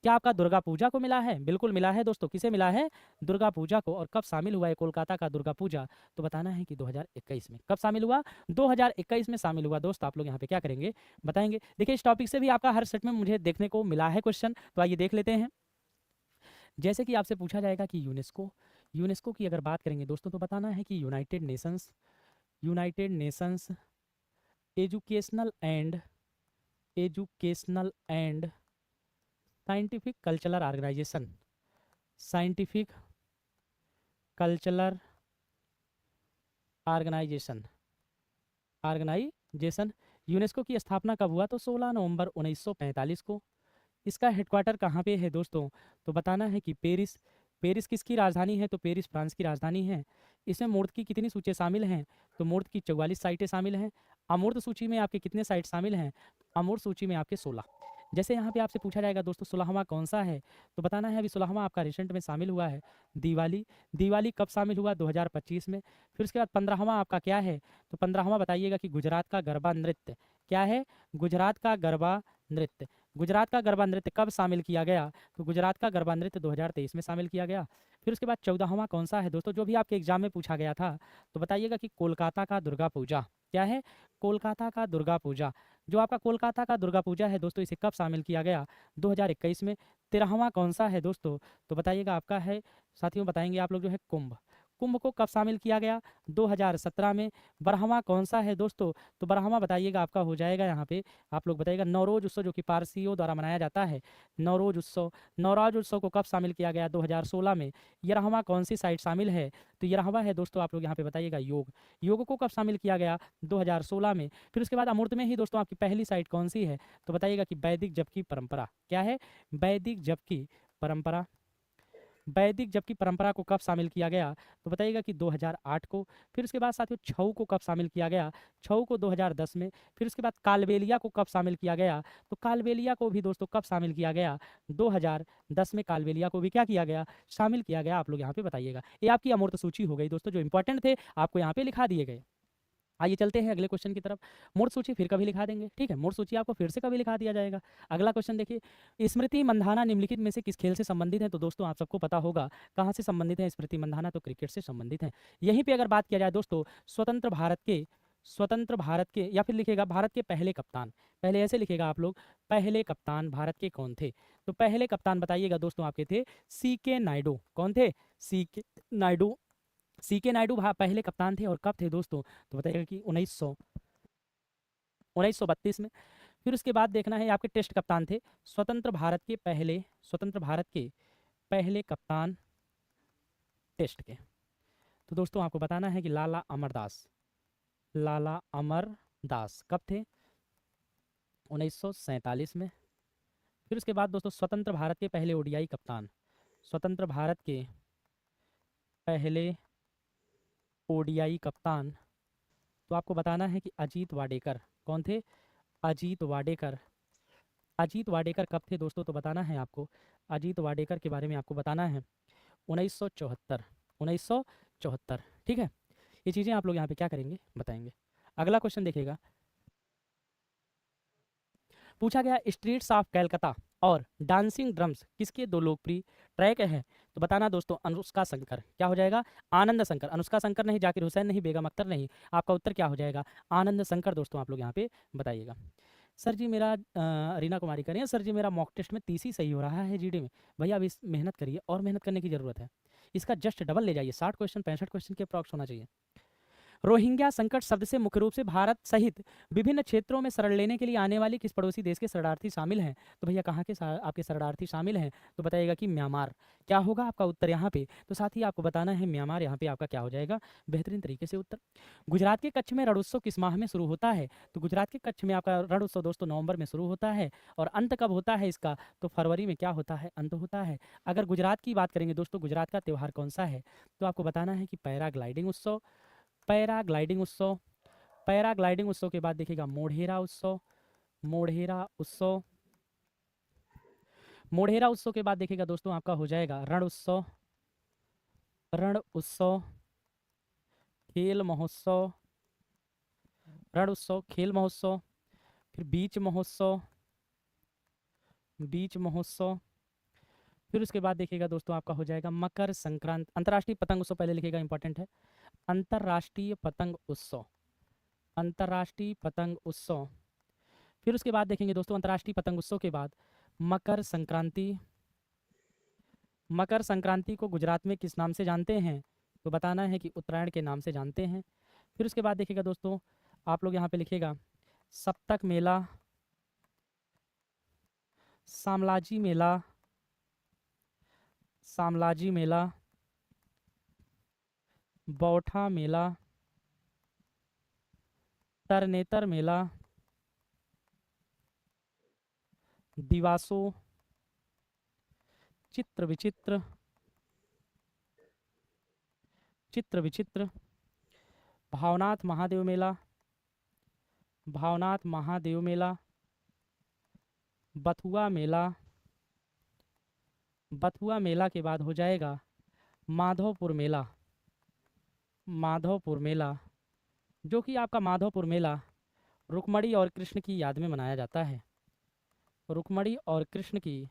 क्या आपका दुर्गा पूजा को मिला है? बिल्कुल मिला है दोस्तों। किसे मिला है? दुर्गा पूजा को। और कब शामिल हुआ है कोलकाता का दुर्गा पूजा? तो बताना है कि 2021 में। कब शामिल हुआ? 2021 में शामिल हुआ दोस्त। आप लोग यहाँ पे क्या करेंगे? बताएंगे। देखिए इस टॉपिक से भी आपका हर सेट में मुझे देखने को मिला है क्वेश्चन, तो आइए देख लेते हैं। जैसे कि आपसे पूछा जाएगा कि यूनेस्को, यूनेस्को की अगर बात करेंगे दोस्तों तो बताना है कि United Nations Educational and Scientific Cultural Organization, Scientific Cultural Organization UNESCO की स्थापना कब हुआ? तो 16 नवंबर 1945 को। इसका हेडक्वार्टर कहाँ पे है दोस्तों? तो बताना है कि पेरिस। पेरिस किसकी राजधानी है? तो पेरिस फ्रांस की राजधानी है। इसमें मूर्त की कितनी सूची शामिल हैं? तो मूर्त की 44 साइटें शामिल हैं। अमूर्त सूची में आपके कितने साइट शामिल हैं? अमूर्त सूची में आपके 16। जैसे यहाँ पे आपसे पूछा जाएगा दोस्तों 16वां कौन सा है? तो बताना है अभी 16वां आपका रिसेंट में शामिल हुआ है दिवाली। दिवाली कब शामिल हुआ? 2025 में। फिर उसके बाद 15वां आपका क्या है? तो 15वां बताइएगा कि गुजरात का गरबा नृत्य। क्या है? गुजरात का गरबा नृत्य। गुजरात का गरबा नृत्य कब शामिल किया गया? तो गुजरात का गरबा नृत्य 2023 में शामिल किया गया। फिर उसके बाद 14वां कौन सा है दोस्तों, जो भी आपके एग्जाम में पूछा गया था, तो बताइएगा कि कोलकाता का दुर्गा पूजा। क्या है? कोलकाता का दुर्गा पूजा। जो आपका कोलकाता का दुर्गा पूजा है दोस्तों, इसे कब शामिल किया गया? 2021 में। 13वां कौन सा है दोस्तों, तो बताइएगा आपका है, साथियों बताएंगे आप लोग, जो है कुंभ। कुंभ को कब शामिल किया गया? 2017 में। 12वां कौन सा है दोस्तों, तो 12वां बताइएगा आपका हो जाएगा यहाँ पे, आप लोग बताइएगा, नवरोज उत्सव, जो कि पारसियों द्वारा मनाया जाता है, नवरोज उत्सव। नवरोज उत्सव को कब शामिल किया गया? 2016 में। 11वां कौन सी साइट शामिल है? तो 11वां है दोस्तों, आप लोग यहाँ पे बताइएगा, योग। योग को कब शामिल किया गया? 2016 में। फिर उसके बाद अमूर्त में ही दोस्तों आपकी पहली साइट कौन सी है? तो बताइएगा कि वैदिक जप की परंपरा। क्या है? वैदिक जप की परंपरा। वैदिक जप की परंपरा को कब शामिल किया गया? तो बताइएगा कि 2008 को। फिर उसके बाद साथियों छऊ को कब शामिल किया गया? छऊ को 2010 में। फिर उसके बाद कालबेलिया को कब शामिल किया गया? तो कालबेलिया को भी दोस्तों कब शामिल किया गया? 2010 में कालबेलिया को भी क्या किया गया? शामिल किया गया। आप लोग यहाँ पे बताइएगा। ये आपकी अमूर्त सूची हो गई दोस्तों, जो इंपॉर्टेंट थे आपको यहाँ पे लिखा दिए गए। आइए चलते हैं अगले क्वेश्चन की तरफ। मूर्त सूची फिर कभी लिखा देंगे, ठीक है, मूर्त सूची आपको फिर से कभी लिखा दिया जाएगा। अगला क्वेश्चन देखिए, स्मृति मंधाना निम्नलिखित में से किस खेल से संबंधित है? तो दोस्तों आप सबको पता होगा कहाँ से संबंधित है स्मृति मंधाना, तो क्रिकेट से संबंधित है। यहीं पे अगर बात किया जाए दोस्तों, स्वतंत्र भारत के या फिर लिखेगा भारत के पहले कप्तान, पहले ऐसे लिखेगा आप लोग, पहले कप्तान भारत के कौन थे? तो पहले कप्तान बताइएगा दोस्तों आपके थे CK नायडू। कौन थे? CK नायडू। CK नायडू पहले कप्तान थे, और कब थे दोस्तों? तो बताइएगा कि 1932 में। फिर उसके बाद देखना है, आपके टेस्ट कप्तान थे स्वतंत्र भारत के पहले कप्तान टेस्ट के। तो दोस्तों आपको बताना है कि लाला अमरदास कब थे? 1947 में। फिर उसके बाद दोस्तों स्वतंत्र भारत के पहले ODI कप्तान, स्वतंत्र भारत के पहले ODI कप्तान, तो आपको बताना है कि अजीत वाडेकर। कौन थे? अजीत वाडेकर। अजीत वाडेकर कब थे दोस्तों, तो बताना है आपको, अजीत वाडेकर के बारे में आपको बताना है 1974। 1974, ठीक है। ये चीज़ें आप लोग यहाँ पे क्या करेंगे, बताएंगे। अगला क्वेश्चन देखिएगा, पूछा गया स्ट्रीट्स ऑफ कैलकाता और डांसिंग ड्रम्स किसके दो लोकप्रिय ट्रैक हैं? तो बताना दोस्तों, अनुष्का शंकर। क्या हो जाएगा? आनंद शंकर। अनुष्का शंकर नहीं, जाकिर हुसैन नहीं, बेगम अख्तर नहीं, आपका उत्तर क्या हो जाएगा? आनंद शंकर। दोस्तों आप लोग यहाँ पे बताइएगा। सर जी मेरा रीना कुमारी कह रही हैं, सर जी मेरा मॉक टेस्ट में 30 ही सही हो रहा है GD में। भैया अब इस मेहनत करिए, और मेहनत करने की ज़रूरत है, इसका जस्ट डबल ले जाइए, 60 क्वेश्चन 65 क्वेश्चन के अप्रॉक्स होना चाहिए। रोहिंग्या संकट शब्द से मुख्य रूप से भारत सहित विभिन्न क्षेत्रों में शरण लेने के लिए आने वाले किस पड़ोसी देश के शरणार्थी शामिल हैं? तो भैया कहाँ के आपके शरणार्थी शामिल हैं? तो बताइएगा कि म्यांमार। क्या होगा आपका उत्तर यहाँ पे? तो साथ ही आपको बताना है म्यांमार, यहाँ पे आपका क्या हो जाएगा? बेहतरीन तरीके से उत्तर। गुजरात के कच्छ में रण उत्सव किस माह में शुरू होता है? तो गुजरात के कच्छ में आपका रण उत्सव दोस्तों नवंबर में शुरू होता है, और अंत कब होता है इसका? तो फरवरी में क्या होता है? अंत होता है। अगर गुजरात की बात करेंगे दोस्तों, गुजरात का त्यौहार कौन सा है? तो आपको बताना है कि पैराग्लाइडिंग उत्सव। पैराग्लाइडिंग उत्सव। पैराग्लाइडिंग उत्सव के बाद देखिएगा मोढेरा उत्सव। मोढेरा उत्सव। मोढेरा उत्सव के बाद देखिएगा दोस्तों आपका हो जाएगा रण उत्सव। रण उत्सव, खेल महोत्सव, रण उत्सव, खेल महोत्सव, फिर बीच महोत्सव, बीच महोत्सव। फिर उसके बाद देखिएगा दोस्तों आपका हो जाएगा मकर संक्रांति, अंतर्राष्ट्रीय पतंग उत्सव पहले लिखिएगा, इंपॉर्टेंट है। अंतर्राष्ट्रीय पतंग उत्सव, अंतर्राष्ट्रीय पतंग उत्सव। फिर उसके बाद देखेंगे दोस्तों अंतर्राष्ट्रीय पतंग उत्सव के बाद मकर संक्रांति। मकर संक्रांति को गुजरात में किस नाम से जानते हैं? तो बताना है कि उत्तरायण के नाम से जानते हैं। फिर उसके बाद देखिएगा दोस्तों, आप लोग यहाँ पे लिखिएगा सप्तक मेला, सामलाजी मेला, सामलाजी मेला, बौठा मेला, तरनेतर मेला, दिवासो, चित्र विचित्र, चित्र विचित्र, भावनाथ महादेव मेला, भावनाथ महादेव मेला, बथुआ मेला। बथुआ मेला के बाद हो जाएगा माधवपुर मेला। माधवपुर मेला, जो कि आपका माधवपुर मेला रुक्मणी और कृष्ण की याद में मनाया जाता है। रुक्मणी और कृष्ण की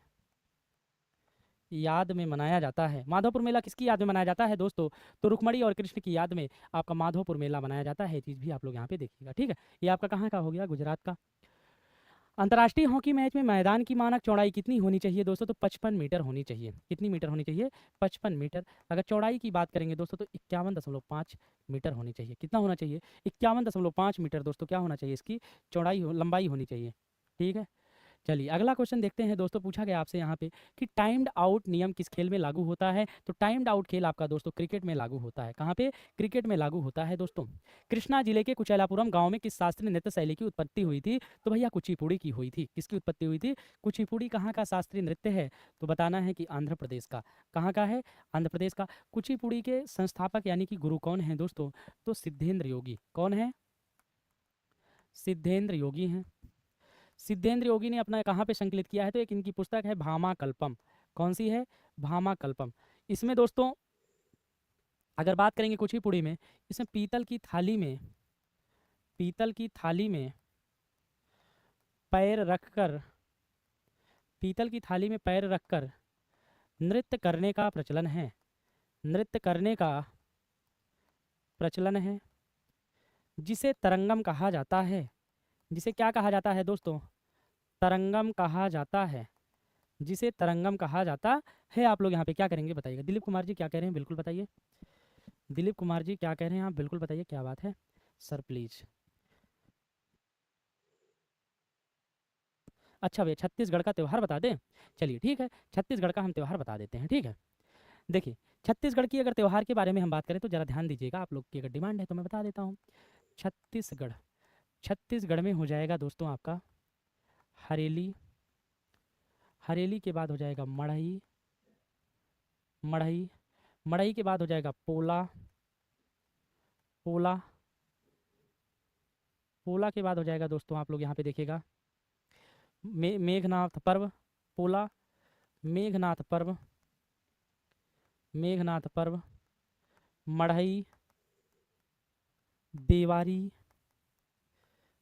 याद में मनाया जाता है। माधवपुर मेला किसकी याद में मनाया जाता है दोस्तों? तो रुक्मणी और कृष्ण की याद में आपका माधवपुर मेला मनाया जाता है। ये चीज़ भी आप लोग यहाँ पे देखिएगा, ठीक है। ये आपका कहाँ का हो गया? गुजरात का। अंतर्राष्ट्रीय हॉकी मैच में मैदान की मानक चौड़ाई कितनी होनी चाहिए दोस्तों? तो 55 मीटर होनी चाहिए। कितनी मीटर होनी चाहिए? 55 मीटर। अगर चौड़ाई की बात करेंगे दोस्तों तो 51.5 मीटर होनी चाहिए। कितना होना चाहिए? 51.5 मीटर दोस्तों क्या होना चाहिए? इसकी चौड़ाई लंबाई होनी चाहिए, ठीक है। चलिए अगला क्वेश्चन देखते हैं दोस्तों। पूछा गया आपसे यहाँ पे कि टाइम्ड आउट नियम किस खेल में लागू होता है? तो टाइम्ड आउट खेल आपका दोस्तों क्रिकेट में लागू होता है। कहाँ पे? क्रिकेट में लागू होता है दोस्तों। कृष्णा जिले के कुचेलापुरम गांव में किस शास्त्रीय नृत्य शैली की उत्पत्ति हुई थी? तो भैया कुचिपुड़ी की हुई थी। किसकी उत्पत्ति हुई थी? कुचिपुड़ी कहाँ का शास्त्रीय नृत्य है? तो बताना है कि आंध्र प्रदेश का। कहाँ का है? आंध्र प्रदेश का। कुचिपुड़ी के संस्थापक यानी कि गुरु कौन है दोस्तों? तो सिद्धेंद्र योगी। कौन है? सिद्धेंद्र योगी हैं। सिद्धेंद्र योगी ने अपना कहाँ पे संकलित किया है? तो एक इनकी पुस्तक है भामा कल्पम। कौन सी है? भामा कल्पम। इसमें दोस्तों अगर बात करेंगे कुचिपुड़ी में, इसमें पीतल की थाली में पैर रखकर, पीतल की थाली में पैर रखकर नृत्य करने का प्रचलन है। नृत्य करने का प्रचलन है, जिसे तरंगम कहा जाता है। जिसे क्या कहा जाता है दोस्तों? तरंगम कहा जाता है। जिसे तरंगम कहा जाता है। आप लोग यहाँ पे क्या करेंगे बताइएगा। दिलीप कुमार जी क्या कह रहे हैं बिल्कुल बताइए। दिलीप कुमार जी क्या कह रहे हैं आप बिल्कुल बताइए, क्या बात है सर प्लीज। अच्छा भैया छत्तीसगढ़ का त्यौहार बता दें? चलिए ठीक है, छत्तीसगढ़ का हम त्यौहार बता देते हैं, ठीक है। देखिए छत्तीसगढ़ की अगर त्यौहार के बारे में हम बात करें तो ज़रा ध्यान दीजिएगा, आप लोग की अगर डिमांड है तो मैं बता देता हूँ। छत्तीसगढ़, छत्तीसगढ़ में हो जाएगा दोस्तों आपका हरेली। हरेली के बाद हो जाएगा मड़ई। मड़ई, मड़ई के बाद हो जाएगा पोला। पोला, पोला के बाद हो जाएगा दोस्तों आप लोग यहाँ पे देखिएगा मेघनाथ पर्व। पोला, मेघनाथ पर्व, मेघनाथ पर्व, मढ़ई, देवारी।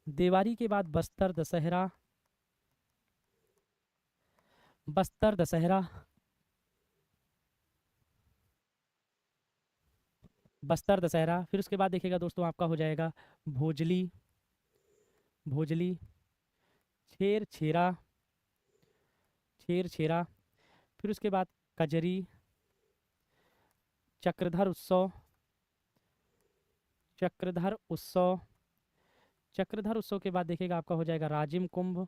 देवारी के बाद बस्तर दशहरा। बस्तर दशहरा, बस्तर दशहरा। फिर उसके बाद देखिएगा दोस्तों आपका हो जाएगा भोजली। भोजली, छेर छेरा। छेर छेरा। फिर उसके बाद कजरी। चक्रधर उत्सव। चक्रधर उत्सव। चक्रधर उत्सव के बाद देखिएगा आपका हो जाएगा राजिम कुंभ।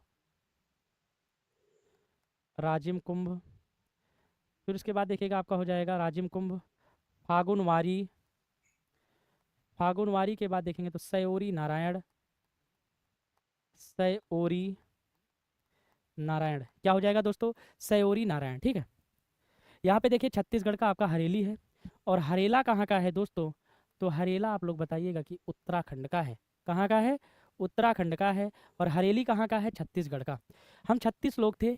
राजिम कुंभ। फिर उसके बाद देखिएगा आपका हो जाएगा राजिम कुंभ, फागुनवारी। फागुनवारी के बाद देखेंगे तो सयोरी नारायण। सयोरी नारायण क्या हो जाएगा दोस्तों? सयोरी नारायण, ठीक है। यहाँ पे देखिए छत्तीसगढ़ का आपका हरेली है। और हरेला कहाँ का है दोस्तों? तो हरेला आप लोग बताइएगा कि उत्तराखंड का है। कहाँ का है? उत्तराखंड का है। और हरेली कहाँ का है? छत्तीसगढ़ का। हम 36 लोग थे,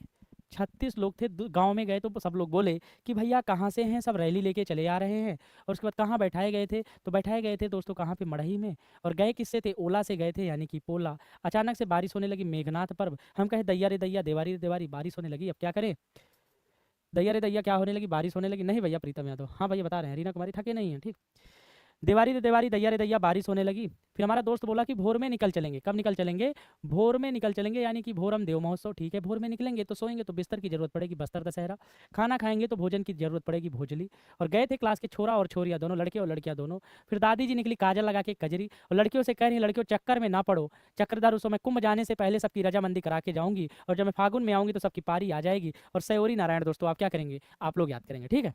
36 लोग थे। गांव में गए तो सब लोग बोले कि भैया कहाँ से हैं? सब रैली लेके चले आ रहे हैं। और उसके बाद कहाँ बैठाए गए थे? तो बैठाए गए थे दोस्तों कहाँ पे? मड़ही में। और गए किससे थे? ओला से गए थे, यानी कि पोला। अचानक से बारिश होने लगी, मेघनाथ पर्व। हम कहे दैया रे दैया, देवारी रे देवारी, बारिश होने लगी, अब क्या करें? दैया रे दैया क्या होने लगी? बारिश होने लगी। नहीं भैया प्रीतम यादव, हाँ भैया बता रहे हैं, रीना कुमारी थके नहीं है, ठीक। देवारी रे देवारी, दैया रे दैया, बारिश होने लगी। फिर हमारा दोस्त बोला कि भोर में निकल चलेंगे। कब निकल चलेंगे? भोर में निकल चलेंगे, यानी कि भोरम देव महोत्सव, ठीक है। भोर में निकलेंगे तो सोएंगे तो बिस्तर की जरूरत पड़ेगी, बस्तर दशहरा। खाना खाएंगे तो भोजन की जरूरत पड़ेगी, भोजली। और गए थे क्लास के छोरा और छोरिया दोनों, लड़के और लड़कियां दोनों। फिर दादी जी निकली काजल लगा के कजरी, और लड़कियों से कह रही लड़कियों चक्कर में ना पड़ो, चक्रधर उत्सव में कुंभ जाने से पहले सबकी रजामंदी करा के जाऊंगी, और जब मैं फागुन में आऊंगी तो सबकी पारी आ जाएगी। और सयोरी नारायण दोस्तों आप क्या करेंगे? आप लोग याद करेंगे, ठीक है।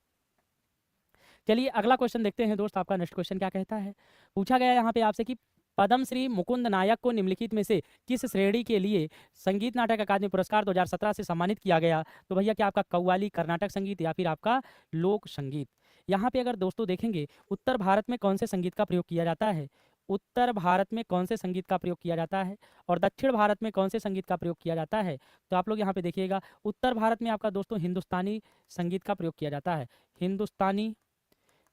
चलिए अगला क्वेश्चन देखते हैं दोस्त। आपका नेक्स्ट क्वेश्चन क्या कहता है? पूछा गया यहाँ पे आपसे कि पद्मश्री मुकुंद नायक को निम्नलिखित में से किस श्रेणी के लिए संगीत नाटक अकादमी पुरस्कार 2017 से सम्मानित किया गया? तो भैया क्या आपका कव्वाली, कर्नाटक संगीत, या फिर आपका लोक संगीत? यहाँ पे अगर दोस्तों देखेंगे उत्तर भारत में कौन से संगीत का प्रयोग किया जाता है? उत्तर भारत में कौन से संगीत का प्रयोग किया जाता है? और दक्षिण भारत में कौन से संगीत का प्रयोग किया जाता है? तो आप लोग यहाँ पे देखिएगा उत्तर भारत में आपका दोस्तों हिंदुस्तानी संगीत का प्रयोग किया जाता है। हिंदुस्तानी,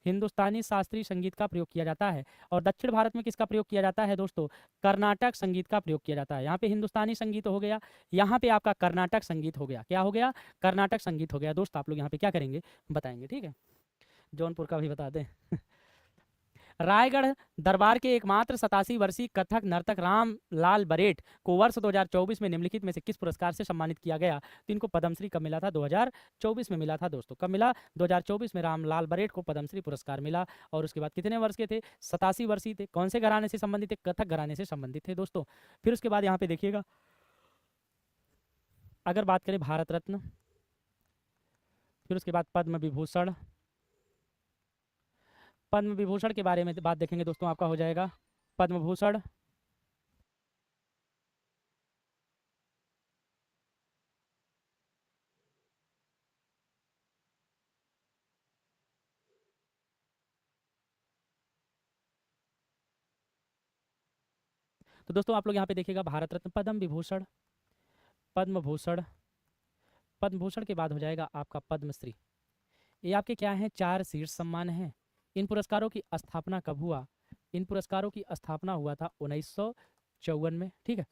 हिंदुस्तानी शास्त्रीय संगीत का प्रयोग किया जाता है। और दक्षिण भारत में किसका प्रयोग किया जाता है दोस्तों? कर्नाटक संगीत का प्रयोग किया जाता है। यहाँ पे हिंदुस्तानी संगीत हो गया, यहाँ पे आपका कर्नाटक संगीत हो गया। क्या हो गया? कर्नाटक संगीत हो गया। दोस्त आप लोग यहाँ पे क्या करेंगे? बताएंगे, ठीक है। जौनपुर का भी बता दें। रायगढ़ दरबार के एकमात्र 87 वर्षीय कथक नर्तक राम लाल बरेट को वर्ष 2024 में निम्नलिखित में से किस पुरस्कार से सम्मानित किया गया? तो इनको पद्मश्री कब मिला था? 2024 में मिला था दोस्तों। कब मिला? 2024 में रामलाल बरेट को पद्मश्री पुरस्कार मिला। और उसके बाद कितने वर्ष के थे? 87 वर्षीय थे। कौन से घराने से संबंधित थे? कथक घराने से संबंधित थे दोस्तों। फिर उसके बाद यहाँ पे देखिएगा, अगर बात करें भारत रत्न, फिर उसके बाद पद्म विभूषण, पद्म विभूषण के बारे में बात देखेंगे दोस्तों, आपका हो जाएगा पद्म भूषण। तो दोस्तों आप लोग यहाँ पे देखिएगा भारत रत्न, पद्म विभूषण, पद्म भूषण, पद्म भूषण के बाद हो जाएगा आपका पद्मश्री। ये आपके क्या हैं? 4 शीर्ष सम्मान हैं। इन पुरस्कारों की स्थापना कब हुआ? इन पुरस्कारों की स्थापना हुआ था 1954 में, ठीक है।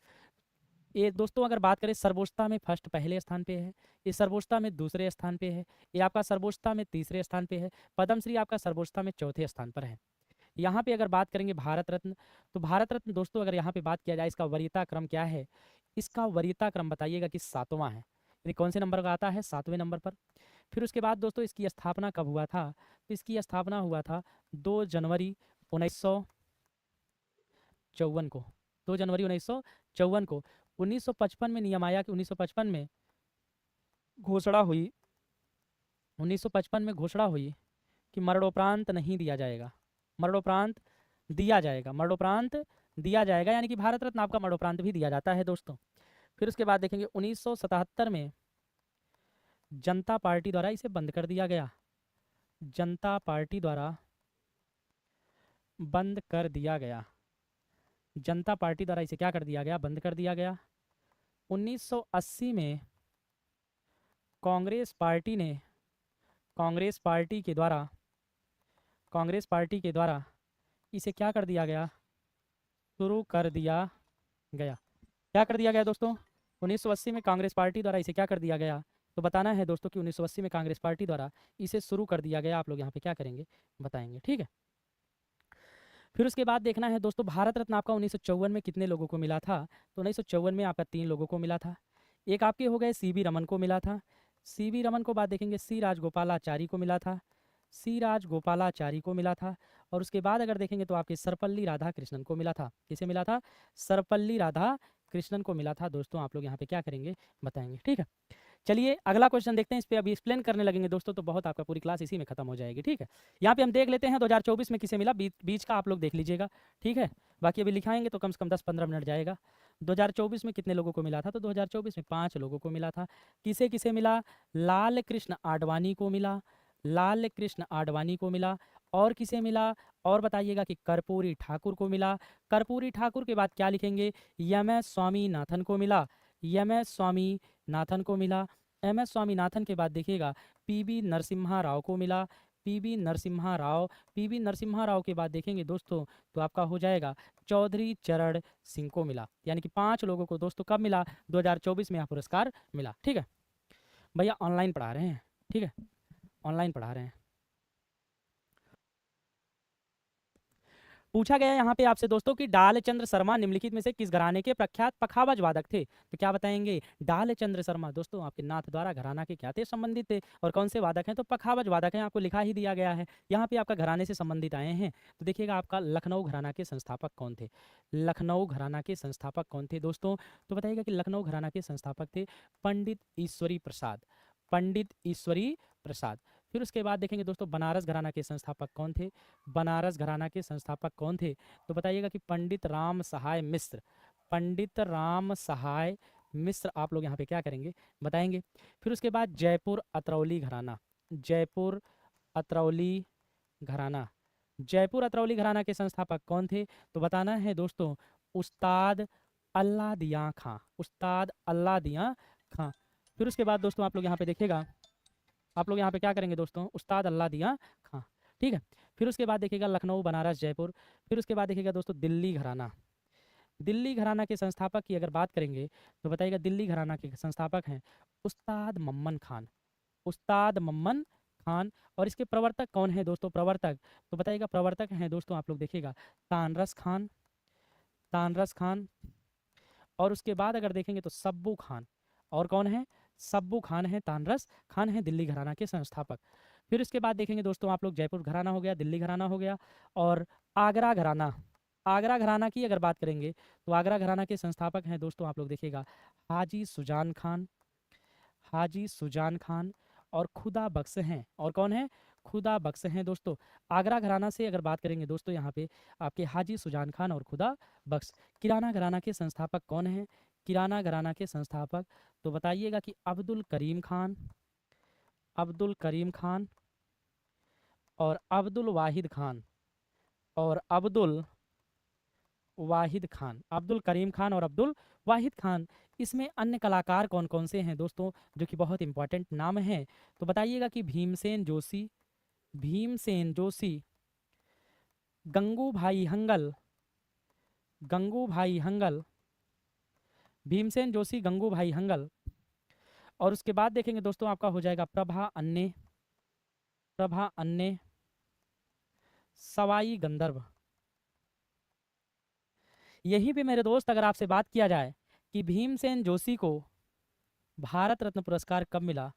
ये दोस्तों अगर बात करें सर्वोच्चता में फर्स्ट पहले स्थान पे है, ये सर्वोच्चता में दूसरे स्थान पे है, ये आपका सर्वोच्चता में तीसरे स्थान पे है, पद्मश्री आपका सर्वोच्चता में चौथे स्थान पर है। यहाँ पे अगर बात करेंगे भारत रत्न, तो भारत रत्न दोस्तों अगर यहाँ पे बात किया जाए, इसका वरीयता क्रम क्या है? इसका वरीयता क्रम बताइएगा कि 7वां है। यानी कौन से नंबर का आता है? 7वें नंबर पर। फिर उसके बाद दोस्तों इसकी स्थापना कब हुआ था? तो इसकी स्थापना हुआ था 2 जनवरी 1954 को। 2 जनवरी 1954 को। 1955 में नियम आया कि 1955 में घोषणा हुई, 1955 में घोषणा हुई कि मरणोपरांत नहीं दिया जाएगा, मरणोपरांत दिया जाएगा, मरणोपरांत दिया जाएगा, यानी कि भारत रत्न आपका मरणोपरांत भी दिया जाता है दोस्तों। फिर उसके बाद देखेंगे 1977 में जनता पार्टी द्वारा इसे बंद कर दिया गया, जनता पार्टी द्वारा बंद कर दिया गया, जनता पार्टी द्वारा इसे क्या कर दिया गया? बंद कर दिया गया। 1980 में कांग्रेस पार्टी ने, कांग्रेस पार्टी के द्वारा, कांग्रेस पार्टी के द्वारा इसे क्या कर दिया गया? शुरू कर दिया गया। क्या कर दिया गया दोस्तों? 1980 में कांग्रेस पार्टी द्वारा इसे क्या कर दिया गया? तो बताना है दोस्तों कि 1980 में कांग्रेस पार्टी द्वारा इसे शुरू कर दिया गया। आप लोग यहाँ पे क्या करेंगे? बताएंगे, ठीक है। फिर उसके बाद देखना है दोस्तों भारत रत्न आपका 1954 में कितने लोगों को मिला था? तो 1954 में आपका 3 लोगों को मिला था। एक आपके हो गए सीवी रमन को मिला था, सीवी रमन को बाद देखेंगे सी राजगोपालाचारी को मिला था, सी राजगोपालाचारी को मिला था। और उसके बाद अगर देखेंगे तो आपके सर्वपल्ली राधाकृष्णन को मिला था। किसे मिला था? सर्वपल्ली राधाकृष्णन को मिला था दोस्तों। आप लोग यहाँ पे क्या करेंगे? बताएंगे, ठीक है। चलिए अगला क्वेश्चन देखते हैं। इस पे अभी एक्सप्लेन करने लगेंगे दोस्तों तो बहुत आपका पूरी क्लास इसी में खत्म हो जाएगी, ठीक है। यहाँ पे हम देख लेते हैं 2024 में किसे मिला, बीच का आप लोग देख लीजिएगा, ठीक है। बाकी अभी लिखाएंगे तो कम से कम 10-15 मिनट जाएगा। 2024 में कितने लोगों को मिला था? तो 2024 में 5 लोगों को मिला था। किसे किसे मिला? लाल कृष्ण आडवाणी को मिला, लाल कृष्ण आडवाणी को मिला। और किसे मिला? और बताइएगा कि कर्पूरी ठाकुर को मिला। कर्पूरी ठाकुर के बाद क्या लिखेंगे? एम एस स्वामीनाथन को मिला, एम एस स्वामीनाथन को मिला। एम एस स्वामीनाथन के बाद देखिएगा पीबी नरसिम्हा राव को मिला, पीबी नरसिम्हा राव। पीबी नरसिम्हा राव के बाद देखेंगे दोस्तों तो आपका हो जाएगा चौधरी चरण सिंह को मिला। यानी कि 5 लोगों को दोस्तों कब मिला? 2024 में यह पुरस्कार मिला, ठीक है। भैया ऑनलाइन पढ़ा रहे हैं, ठीक है, ऑनलाइन पढ़ा रहे हैं। पूछा गया यहाँ पे आपसे दोस्तों कि डालचंद्र शर्मा निम्नलिखित में से किस घराने के प्रख्यात पखावज वादक थे? तो क्या बताएंगे? डालचंद्र शर्मा दोस्तों आपके नाथ द्वारा घराना के क्या थे? संबंधित थे। और कौन से वादक हैं? तो पखावज वादक हैं, आपको लिखा ही दिया गया है। यहाँ पे आपका घराने से संबंधित आए हैं तो देखिएगा आपका लखनऊ घराना के संस्थापक कौन थे? लखनऊ घराना के संस्थापक कौन थे दोस्तों? तो बताइएगा कि लखनऊ घराना के संस्थापक थे पंडित ईश्वरी प्रसाद, पंडित ईश्वरी प्रसाद। फिर उसके बाद देखेंगे दोस्तों बनारस घराना के संस्थापक कौन थे? बनारस घराना के संस्थापक कौन थे? तो बताइएगा कि पंडित राम सहाय मिश्र, पंडित राम सहाय मिश्र। आप लोग यहाँ पे क्या करेंगे? बताएंगे। फिर उसके बाद जयपुर अतरौली घराना, जयपुर अतरौली घराना, जयपुर अतरौली घराना के संस्थापक कौन थे? तो बताना है दोस्तों उस्ताद अल्लादियाँ खां, उस्ताद अल्लादियाँ खां। फिर उसके बाद दोस्तों आप लोग यहाँ पे देखिएगा, आप लोग यहाँ पे क्या करेंगे दोस्तों? उस्ताद अल्लादियाँ खां। ठीक है। फिर उसके बाद देखिएगा लखनऊ, बनारस, जयपुर। फिर उसके बाद देखिएगा दोस्तों दिल्ली घराना। दिल्ली घराना के संस्थापक की अगर बात करेंगे तो बताइएगा दिल्ली घराना के संस्थापक हैं उस्ताद मम्मन खान। उस्ताद मम्मन खान। और इसके प्रवर्तक कौन है दोस्तों? प्रवर्तक तो बताइएगा प्रवर्तक हैं दोस्तों, आप लोग देखिएगा तानरस खान। तानरस खान। और उसके बाद अगर देखेंगे तो सब्बू खान। और कौन है? सब्बू खान है, तानरस खान है दिल्ली घराना के संस्थापक। फिर उसके बाद देखेंगे दोस्तों आप लोग जयपुर घराना हो गया, दिल्ली घराना हो गया, और आगरा घराना। आगरा घराना की अगर बात करेंगे तो आगरा घराना के संस्थापक हैं दोस्तों, आप लोग देखिएगा हाजी सुजान खान। हाजी सुजान खान। और खुदा बख्श हैं। और कौन है? खुदा बख्श हैं दोस्तों। आगरा घराना से अगर बात करेंगे दोस्तों यहाँ पे आपके हाजी सुजान खान और खुदा बख्श। किराना घराना के संस्थापक कौन है? किराना घराना के संस्थापक तो बताइएगा कि अब्दुल करीम खान। अब्दुल करीम खान। और अब्दुल वाहिद खान। और अब्दुल वाहिद खान। अब्दुल करीम खान और अब्दुल वाहिद खान। इसमें अन्य कलाकार कौन कौन से हैं दोस्तों, जो कि बहुत इंपॉर्टेंट नाम हैं? तो बताइएगा कि भीमसेन जोशी। भीमसेन जोशी। गंगू भाई हंगल। गंगू भाई हंगल। भीमसेन जोशी, गंगू भाई हंगल। और उसके बाद देखेंगे दोस्तों आपका हो जाएगा प्रभा अन्ने। प्रभा अन्ने। सवाई गंधर्व। यहीं पे मेरे दोस्त अगर आपसे बात किया जाए कि भीमसेन जोशी को भारत रत्न पुरस्कार कब मिला,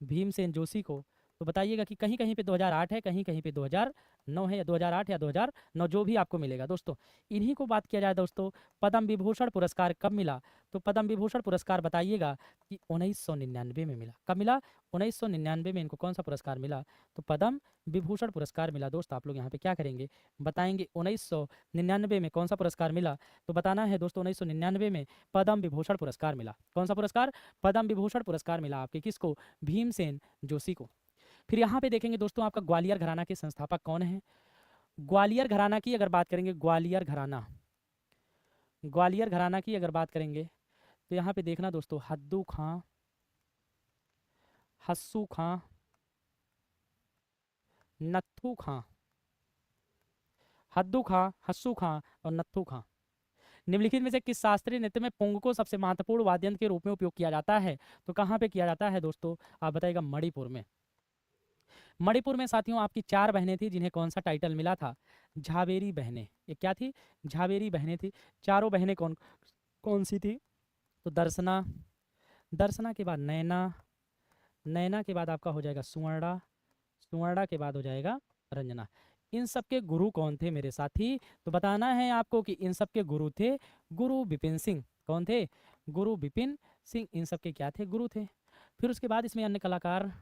भीमसेन जोशी को, तो बताइएगा कि कहीं कहीं पे 2008 है, कहीं कहीं पे 2009 है, या 2008 या 2009, जो भी आपको मिलेगा दोस्तों। इन्हीं को बात किया जाए दोस्तों पद्म विभूषण पुरस्कार कब मिला, तो पद्म विभूषण पुरस्कार बताइएगा कि 1999 में मिला। कब मिला? 1999 में इनको कौन सा पुरस्कार मिला? तो पद्म विभूषण पुरस्कार मिला। दोस्त आप लोग यहाँ पे क्या करेंगे, बताएंगे 1999 में कौन सा पुरस्कार मिला। तो बताना है दोस्तों 1999 में पद्म विभूषण पुरस्कार मिला। कौन सा पुरस्कार? पद्म विभूषण पुरस्कार मिला आपके किसको? भीमसेन जोशी को। फिर यहाँ पे देखेंगे दोस्तों आपका ग्वालियर घराना के संस्थापक कौन है? ग्वालियर घराना की अगर बात करेंगे, ग्वालियर घराना, ग्वालियर घराना की अगर बात करेंगे तो यहाँ पे देखना दोस्तों हद्दू खां, हस्सू खां, नत्थू खां। हद्दू खां, हस्सू खां और नत्थू खां। निम्नलिखित में से किस शास्त्रीय नृत्य में पुंग को सबसे महत्वपूर्ण वाद्य यंत्र के रूप में उपयोग किया जाता है? तो कहाँ पे किया जाता है दोस्तों? आप बताइएगा मणिपुर में। मणिपुर में साथियों आपकी 4 बहनें थी जिन्हें कौन सा टाइटल मिला था? झावेरी बहनें। ये क्या थी? झावेरी बहनें थी। चारों बहनें कौन कौन सी थी? तो दर्शना। दर्शना के बाद नैना। नैना के बाद आपका हो जाएगा सुवर्णा। सुवर्णा के बाद हो जाएगा रंजना। इन सब के गुरु कौन थे मेरे साथी? तो बताना है आपको कि इन सब के गुरु थे गुरु बिपिन सिंह। कौन थे? गुरु बिपिन सिंह। इन सब के क्या थे? गुरु थे। फिर उसके बाद इसमें अन्य कलाकार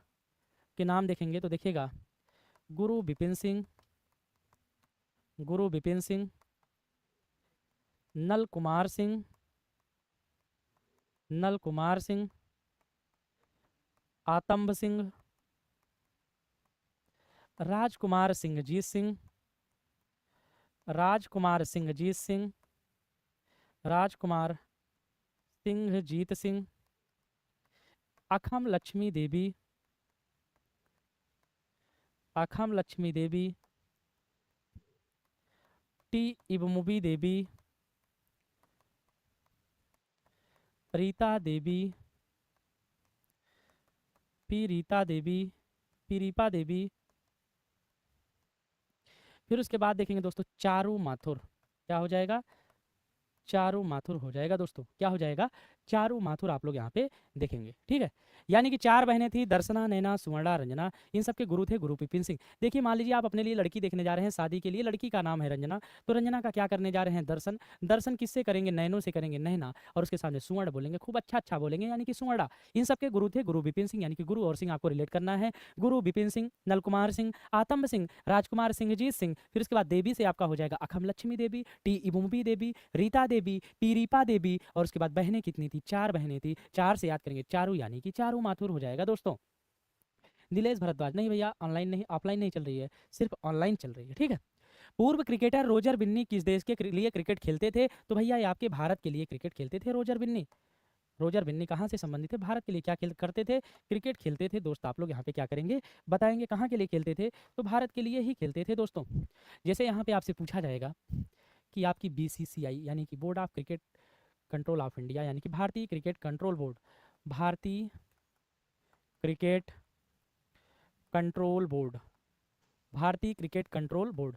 के नाम देखेंगे तो देखिएगा गुरु बिपिन सिंह, गुरु बिपिन सिंह, नल कुमार सिंह, नल कुमार सिंह, आतंब सिंह, राजकुमार सिंहजीत सिंह, राजकुमार सिंहजीत सिंह, राजकुमार सिंहजीत सिंह, अखम लक्ष्मी देवी, अखम लक्ष्मी देवी, टी इबमुबी देवी, रीता देवी, पी रीता देवी, पीरीपा देवी। फिर उसके बाद देखेंगे दोस्तों चारू माथुर। क्या हो जाएगा? चारू माथुर हो जाएगा दोस्तों। क्या हो जाएगा? चारू माथुर आप लोग यहाँ पे देखेंगे। ठीक है, यानी कि 4 बहनें थी दर्शना, नैना, सुवर्णा, रंजना। इन सब के गुरु थे गुरु बिपिन सिंह। देखिए मान लीजिए आप अपने लिए लड़की देखने जा रहे हैं शादी के लिए, लड़की का नाम है रंजना, तो रंजना का क्या करने जा रहे हैं? दर्शन। दर्शन किससे करेंगे? नैनो से करेंगे, नैना, और उसके सामने सुवर्ण बोलेंगे, खूब अच्छा अच्छा बोलेंगे, यानी कि सुवर्णा। इन सब के गुरु थे गुरु बिपिन सिंह, यानी कि गुरु और सिंह आपको रिलेट करना है। गुरु बिपिन सिंह, नलकुमार सिंह, आतंब सिंह, राजकुमार सिंहजीत सिंह। फिर उसके बाद देवी से आपका हो जाएगा अखम लक्ष्मी देवी, टी इबुम्बी देवी, रीता देवी, पीरीपा देवी। और उसके बाद बहनें कितनी थी? 4 बहनें थी। 4 से याद करेंगे चारू, यानी कि चारू माथुर हो जाएगा दोस्तों। नीलेश भारद्वाज नहीं भैया, ऑनलाइन नहीं, ऑफलाइन नहीं चल रही है, सिर्फ ऑनलाइन चल रही है। ठीक है। पूर्व क्रिकेटर रोजर बिन्नी किस देश के लिए क्रिकेट खेलते थे? तो भैया ये आपके भारत के लिए क्रिकेट खेलते थे रोजर बिन्नी। रोजर बिन्नी कहाँ से संबंधित थे? भारत के लिए क्या खेल करते थे? क्रिकेट खेलते थे दोस्त। आप लोग यहाँ पे क्या करेंगे, बताएंगे कहाँ के लिए खेलते थे? तो भारत के लिए ही खेलते थे दोस्तों। जैसे यहाँ पे आपसे पूछा जाएगा कि आपकी बीसीसीआई यानी कि board of cricket control of India यानी कि भारतीय क्रिकेट कंट्रोल बोर्ड, भारतीय क्रिकेट कंट्रोल बोर्ड, भारतीय क्रिकेट कंट्रोल बोर्ड,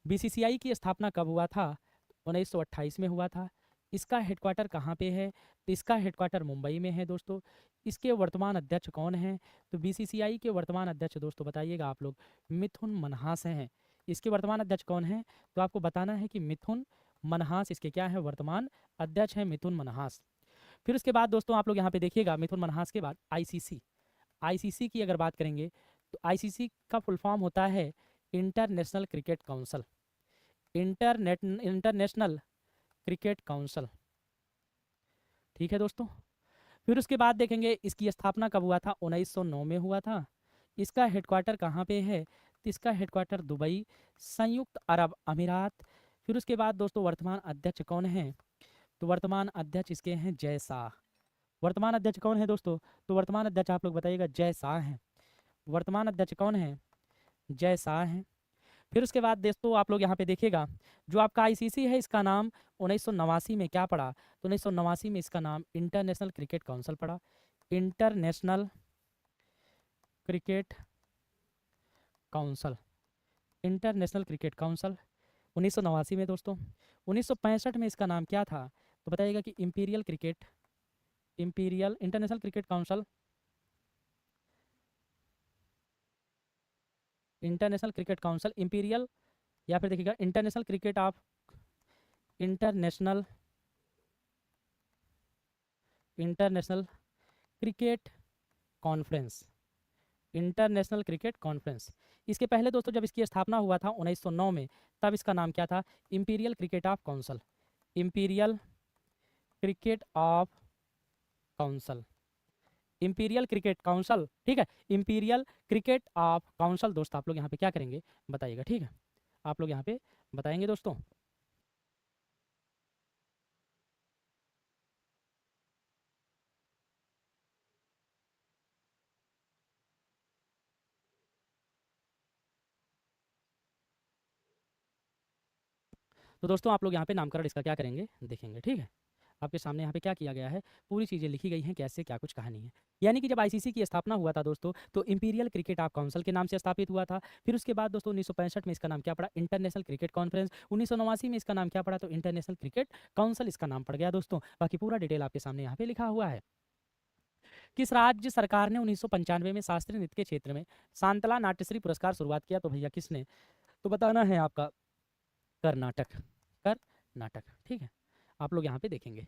बीसीसीआई की स्थापना कब हुआ था? 1928 में हुआ था। इसका हेडक्वार्टर कहाँ पे है? तो इसका हेडक्वार्टर मुंबई में है दोस्तों। इसके वर्तमान अध्यक्ष कौन हैं? तो बीसीसीआई के वर्तमान अध्यक्ष दोस्तों बताइएगा आप लोग, मिथुन मनहास हैं। इसके वर्तमान अध्यक्ष कौन हैं? तो आपको बताना है कि मिथुन मनहास इसके क्या है, वर्तमान अध्यक्ष हैं मिथुन मनहास। फिर उसके बाद दोस्तों आप लोग यहाँ पे देखिएगा, मिथुन मनहास के बाद आईसीसी, आईसीसी की अगर बात करेंगे तो आईसीसी का फुल फॉर्म होता है international cricket council, international cricket council. ठीक है दोस्तों। फिर उसके बाद देखेंगे इसकी स्थापना कब हुआ था? 1909 में हुआ था। इसका हेडक्वार्टर कहाँ पे है? तो इसका हेडक्वार्टर दुबई, संयुक्त अरब अमीरात। फिर उसके बाद दोस्तों वर्तमान अध्यक्ष कौन है? तो वर्तमान अध्यक्ष इसके हैं जय शाह। वर्तमान अध्यक्ष कौन है दोस्तों? तो वर्तमान अध्यक्ष आप लोग बताइएगा, जय शाह हैं। वर्तमान अध्यक्ष कौन है? जय शाह हैं। फिर उसके बाद दोस्तों आप लोग यहाँ पे देखिएगा, जो आपका आईसीसी है इसका नाम 1989 में क्या पड़ा? तो 1989 में इसका नाम इंटरनेशनल क्रिकेट काउंसिल पड़ा, international cricket council, international cricket council 1989 में दोस्तों। 1965 में इसका नाम क्या था? तो बताइएगा कि imperial cricket, imperial international cricket council, international cricket council imperial, या फिर देखिएगा international cricket of, international, international cricket conference, international cricket conference. इसके पहले दोस्तों जब इसकी स्थापना हुआ था 1909 में, तब इसका नाम क्या था? Imperial cricket of council, imperial cricket of council, imperial cricket council. ठीक है, इंपीरियल क्रिकेट ऑफ काउंसिल दोस्त आप लोग यहाँ पे क्या करेंगे, बताइएगा। ठीक है, आप लोग यहाँ पे बताएंगे दोस्तों। तो दोस्तों आप लोग यहाँ पे नामकरण इसका क्या करेंगे, देखेंगे। ठीक है, आपके सामने यहाँ पे क्या किया गया है, पूरी चीज़ें लिखी गई हैं, कैसे क्या कुछ कहानी है। यानी कि जब आईसीसी की स्थापना हुआ था दोस्तों, तो इंपीरियल क्रिकेट ऑफ काउंसिल के नाम से स्थापित हुआ था। फिर उसके बाद दोस्तों 1965 में इसका नाम क्या पड़ा? International cricket conference. 1989 में इसका नाम क्या पड़ा? तो इंटरनेशनल क्रिकेट काउंसिल इसका नाम पड़ गया दोस्तों। बाकी पूरा डिटेल आपके सामने यहाँ पे लिखा हुआ है। किस राज्य सरकार ने 1995 में शास्त्रीय नृत्य के क्षेत्र में शांतला नाट्यश्री पुरस्कार शुरुआत किया? तो भैया किसने? तो बताना है आपका, कर्नाटक, कर्नाटक। ठीक है, आप लोग यहाँ पे देखेंगे।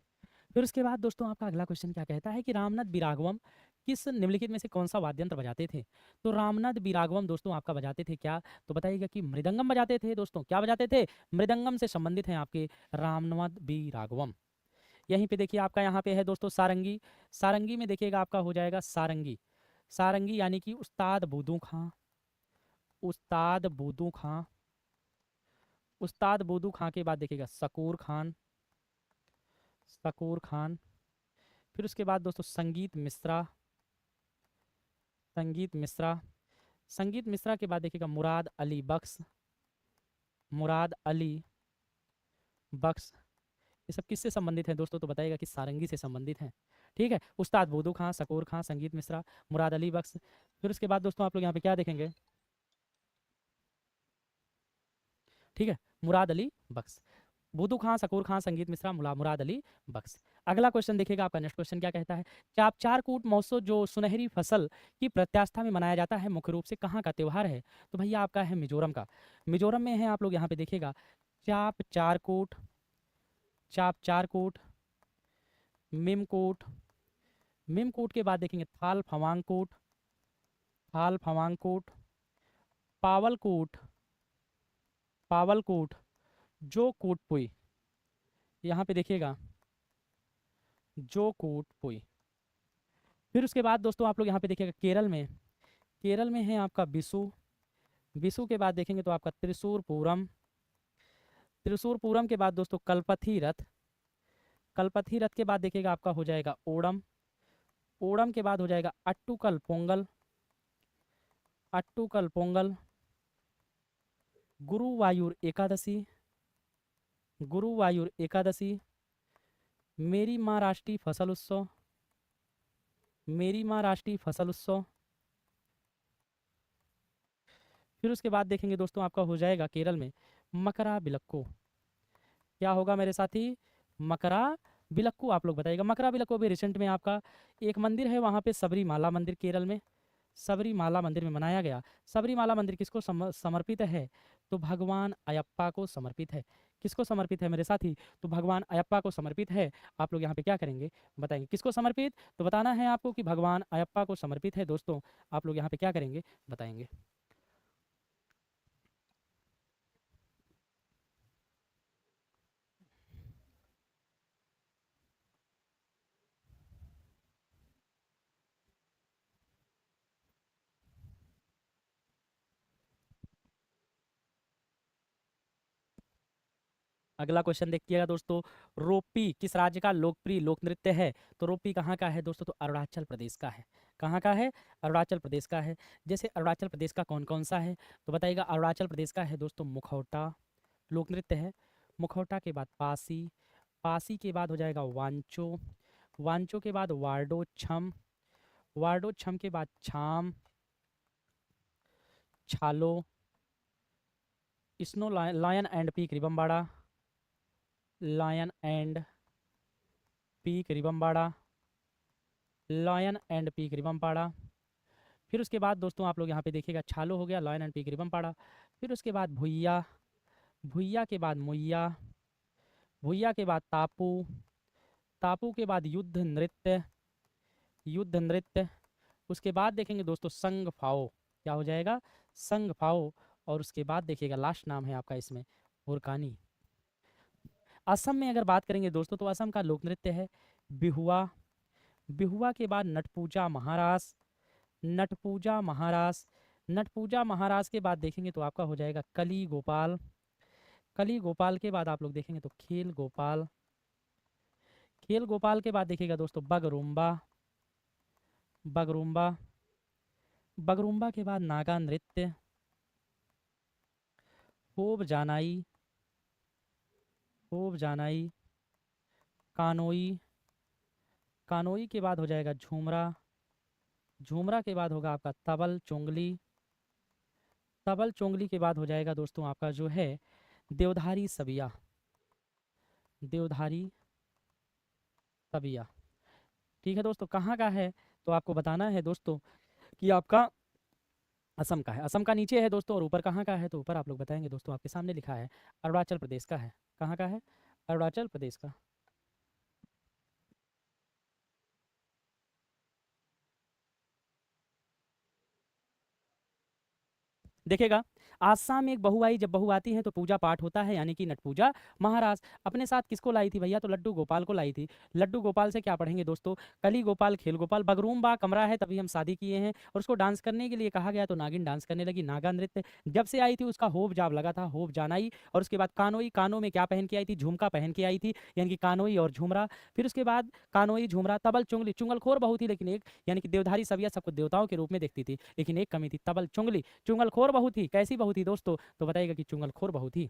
फिर उसके बाद दोस्तों आपका अगला क्वेश्चन क्या कहता है कि रामनाथ बिरागवम किस निम्नलिखित में से कौन सा वाद्यंत्र बजाते थे? तो रामनाथ बिरागवम दोस्तों आपका बजाते थे क्या? तो बताइएगा कि मृदंगम बजाते थे दोस्तों। क्या बजाते थे? मृदंगम से संबंधित हैं आपके रामनाथ बिरागवम। यहीं पे देखिए आपका यहाँ पे है दोस्तों सारंगी। सारंगी में देखिएगा आपका हो जाएगा सारंगी, सारंगी यानी कि उस्ताद बूदू खां, उस्ताद बूदू खां। उस्ताद बूदू खां के बाद देखिएगा शकूर खान, शकूर खान। फिर उसके बाद दोस्तों संगीत मिश्रा, संगीत मिश्रा। संगीत मिश्रा के बाद देखिएगा मुराद अली बख्श, मुराद अली बख्श। ये सब किससे संबंधित हैं दोस्तों? तो बताइएगा कि सारंगी से संबंधित हैं। ठीक है, उस्ताद बूदू खां, शकूर खां, संगीत मिश्रा, मुराद अली बख्श। फिर उसके बाद दोस्तों आप लोग यहाँ पे क्या देखेंगे, ठीक है, मुराद अली बख्श। बूदू खां, शकूर खां, संगीत मिश्रा, मुराद अली बख्श। अगला क्वेश्चन देखिएगा, आपका नेक्स्ट क्वेश्चन क्या कहता है? चापचारकूट महोत्सव जो सुनहरी फसल की प्रत्यास्था में मनाया जाता है, मुख्य रूप से कहाँ का त्यौहार है? तो भैया आपका है मिजोरम का। मिजोरम में है, आप लोग यहाँ पे देखिएगा चापचारकूट, चापचारकूट, मिमकूट, मिमकूट के बाद देखेंगे थाल फवांगकूट, थाल फवांगकूट, पावलकूट, पावलकूट, जो कूटपुई। यहाँ पे देखिएगा जो कूटपुई। फिर उसके बाद दोस्तों आप लोग यहाँ पे देखिएगा केरल में, केरल में है आपका विशु। विशु के बाद देखेंगे तो आपका त्रिशूर पूरम, त्रिशूर पूरम के बाद दोस्तों कल्पथी रथ, कल्पथी रथ के बाद देखिएगा आपका हो जाएगा ओणम। ओणम के बाद हो जाएगा अट्टुकल पोंगल। अट्टुकल पोंगल। गुरुवायूर एकादशी। गुरुवायूर एकादशी। मेरी माँ राष्ट्रीय फसल उत्सव। मेरी माँ राष्ट्रीय फसल उत्सव। फिर उसके बाद देखेंगे दोस्तों आपका हो जाएगा केरल में मकरा बिलक्को। क्या होगा मेरे साथी? मकरा बिलक्कू। आप लोग बताइएगा। मकरा बिलक्कू अभी रिसेंट में आपका एक मंदिर है वहाँ पे, सबरीमाला मंदिर, केरल में सबरीमाला मंदिर में मनाया गया। सबरीमाला मंदिर किसको समर्पित है? तो भगवान अयप्पा को समर्पित है। किसको समर्पित है मेरे साथी? तो भगवान अयप्पा को समर्पित है। आप लोग यहाँ पे क्या करेंगे बताएंगे किसको समर्पित? तो बताना है आपको कि भगवान अयप्पा को समर्पित है दोस्तों। आप लोग यहाँ पे क्या करेंगे बताएंगे। अगला क्वेश्चन देखिएगा दोस्तों। रोपी किस राज्य का लोकप्रिय लोक नृत्य है? तो रोपी कहाँ का है दोस्तों? तो अरुणाचल प्रदेश का है। कहाँ का है? अरुणाचल प्रदेश का है। जैसे अरुणाचल प्रदेश का कौन कौन सा है तो बताइएगा। अरुणाचल प्रदेश का है दोस्तों मुखौटा, लोक नृत्य है। मुखौटा के बाद पासी। पासी के बाद हो जाएगा वांचो। वांचो के बाद वार्डो छम। वार्डो छम के बाद छाम, छालो, स्नो लायन एंड पीक रिबमबाड़ा। लायन एंड पीक रिबमबाड़ा। लॉयन एंड पीक रिबमपाड़ा। फिर उसके बाद दोस्तों आप लोग यहाँ पे देखिएगा छालो हो गया, लॉयन एंड पीक रिबमपाड़ा। फिर उसके बाद भुइया। भुइया के बाद मुइया। भुइया के बाद तापू। तापू के बाद युद्ध नृत्य। युद्ध नृत्य। उसके बाद देखेंगे दोस्तों संग फाओ। क्या हो जाएगा? संग फाओ। और उसके बाद देखिएगा लास्ट नाम है आपका इसमें हुरकानी। असम में अगर बात करेंगे दोस्तों तो असम का लोक नृत्य है बिहुआ। बिहुआ के बाद नटपूजा महारास। नटपूजा महारास। नटपूजा महारास के बाद देखेंगे तो आपका हो जाएगा कली गोपाल। कली गोपाल के बाद आप लोग देखेंगे तो खेल गोपाल। खेल गोपाल के बाद देखिएगा दोस्तों बगरुम्बा। बगरुम्बा। बगरुम्बा के बाद नागा नृत्य। होब जानाई। होब जानाई। कानोई। कानोई के बाद हो जाएगा झूमरा। झूमरा के बाद होगा आपका तबल चोंगली। तबल चोंगली के बाद हो जाएगा दोस्तों आपका जो है देवधारी सबिया। देवधारी सबिया। ठीक है दोस्तों, कहाँ का है तो आपको बताना है दोस्तों कि आपका असम का है। असम का नीचे है दोस्तों, और ऊपर कहाँ का है तो ऊपर आप लोग बताएंगे दोस्तों। आपके सामने लिखा है अरुणाचल प्रदेश का है। कहाँ का है? अरुणाचल प्रदेश का। देखिएगा आसाम में एक बहू आई, जब बहू आती है तो पूजा पाठ होता है, यानी कि नट पूजा महाराज। अपने साथ किसको लाई थी भैया? तो लड्डू गोपाल को लाई थी। लड्डू गोपाल से क्या पढ़ेंगे दोस्तों? कली गोपाल, खेल गोपाल। बगरूम्बा कमरा है तभी हम शादी किए हैं, और उसको डांस करने के लिए कहा गया तो नागिन डांस करने लगी, नागा नृत्य। जब से आई थी उसका होब जाब लगा था, होब जानाई। और उसके बाद कानोई। कानों में क्या पहन के आई थी? झुमका पहन के आई थी, यानी कि कानोई और झुमरा। फिर उसके बाद कानोई झुमरा तबल चुंगली। चुंगलखोर बहुत थी लेकिन एक, यानी कि देवधारी सविया सबको देवताओं के रूप में देखती थी, लेकिन एक कमी थी तबल चुंगली। चुंगलखोर बहुत थी। कैसी बहुत थी दोस्तों? तो बताइएगा कि चुंगलखोर बहुत थी।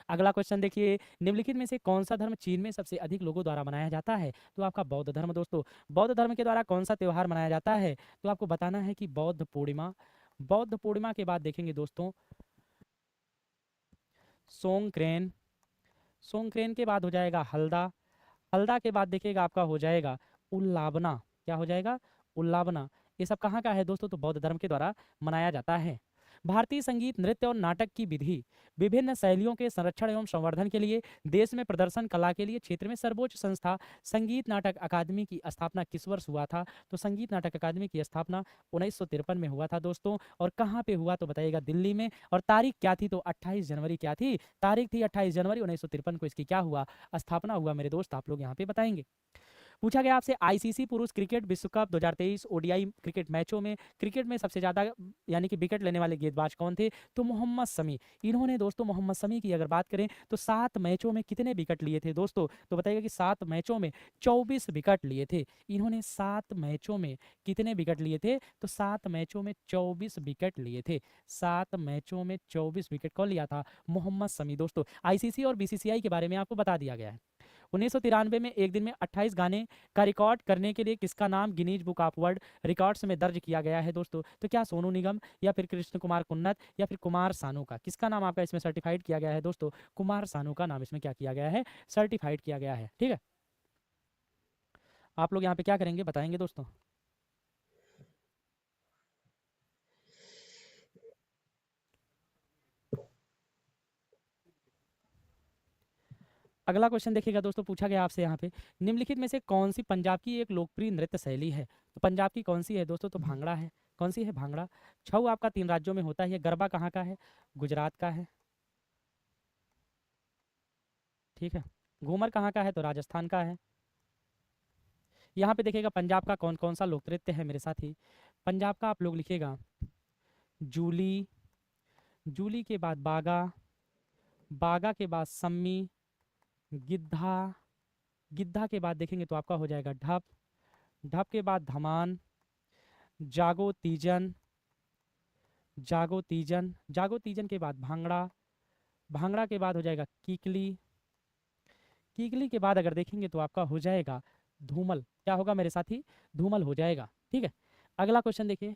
अगला क्वेश्चन देखिए, निम्नलिखित में से कौन सा धर्म चीन में सबसे अधिक लोगों द्वारा मनाया जाता है? तो आपका बौद्ध धर्म दोस्तों। बौद्ध धर्म के द्वारा कौन सा त्यौहार मनाया जाता है? तो आपको बताना है कि बौद्ध पूर्णिमा। बौद्ध पूर्णिमा के बाद देखेंगे दोस्तों सोंगक्रेन। सोंगक्रेन के बाद हो जाएगा हल्दा। हल्दा के बाद देखिएगा आपका हो जाएगा उल्लाबना। क्या हो जाएगा? उल्लाबना। ये सब कहाँ का है दोस्तों? तो बौद्ध धर्म के द्वारा मनाया जाता है। भारतीय संगीत नृत्य और नाटक की विधि विभिन्न शैलियों के संरक्षण एवं संवर्धन के लिए देश में प्रदर्शन कला के लिए क्षेत्र में सर्वोच्च संस्था संगीत नाटक अकादमी की स्थापना किस वर्ष हुआ था? तो संगीत नाटक अकादमी की स्थापना 1953 में हुआ था दोस्तों। और कहाँ पे हुआ तो बताइएगा? दिल्ली में। और तारीख क्या थी? तो 28 जनवरी। क्या थी तारीख? थी 28 जनवरी 1953 को इसकी क्या हुआ? स्थापना हुआ मेरे दोस्त। आप लोग यहाँ पे बताएंगे। पूछा गया आपसे आईसीसी पुरुष क्रिकेट विश्व कप 2023 ओडीआई क्रिकेट मैचों में क्रिकेट में सबसे ज़्यादा यानी कि विकेट लेने वाले गेंदबाज कौन थे? तो मोहम्मद शमी। इन्होंने दोस्तों मोहम्मद शमी की अगर बात करें तो 7 मैचों में कितने विकेट लिए थे दोस्तों? तो बताइएगा कि 7 मैचों में 24 विकेट लिए थे। इन्होंने 7 मैचों में कितने विकेट लिए थे? तो 7 मैचों में 24 विकेट लिए थे। 7 मैचों में 24 विकेट कौन लिया था? मोहम्मद शमी। दोस्तों आईसीसी और बीसीसीआई के बारे में आपको बता दिया गया है। 1993 में एक दिन में 28 गाने का रिकॉर्ड करने के लिए किसका नाम Guinness book of world records में दर्ज किया गया है दोस्तों? तो क्या सोनू निगम या फिर कृष्ण कुमार कुन्नत या फिर कुमार सानू का? किसका नाम आपका इसमें सर्टिफाइड किया गया है दोस्तों? कुमार सानू का नाम इसमें क्या किया गया है? सर्टिफाइड किया गया है। ठीक है, आप लोग यहाँ पे क्या करेंगे बताएंगे दोस्तों। अगला क्वेश्चन देखिएगा दोस्तों, पूछा गया आपसे यहाँ पे निम्नलिखित में से कौन सी पंजाब की एक लोकप्रिय नृत्य शैली है? तो पंजाब की कौन सी है दोस्तों? तो भांगड़ा है। कौन सी है? भांगड़ा। छऊ आपका 3 राज्यों में होता है। गरबा कहाँ का है? गुजरात का है। ठीक है। घूमर कहाँ का है? तो राजस्थान का है। यहाँ पे देखिएगा पंजाब का कौन कौन सा लोक नृत्य है मेरे साथी। पंजाब का आप लोग लिखिएगा जूली, जूली के बाद बागा, बागा के बाद सम्मी, गिद्धा, गिद्धा के बाद देखेंगे तो आपका हो जाएगा ढप, ढप के बाद धमान, जागो तीजन, जागो तीजन, जागो तीजन के बाद भांगड़ा, भांगड़ा के बाद हो जाएगा कीकली, कीकली के बाद अगर देखेंगे तो आपका हो जाएगा धूमल। क्या होगा मेरे साथी? धूमल हो जाएगा। ठीक है, अगला क्वेश्चन देखिए,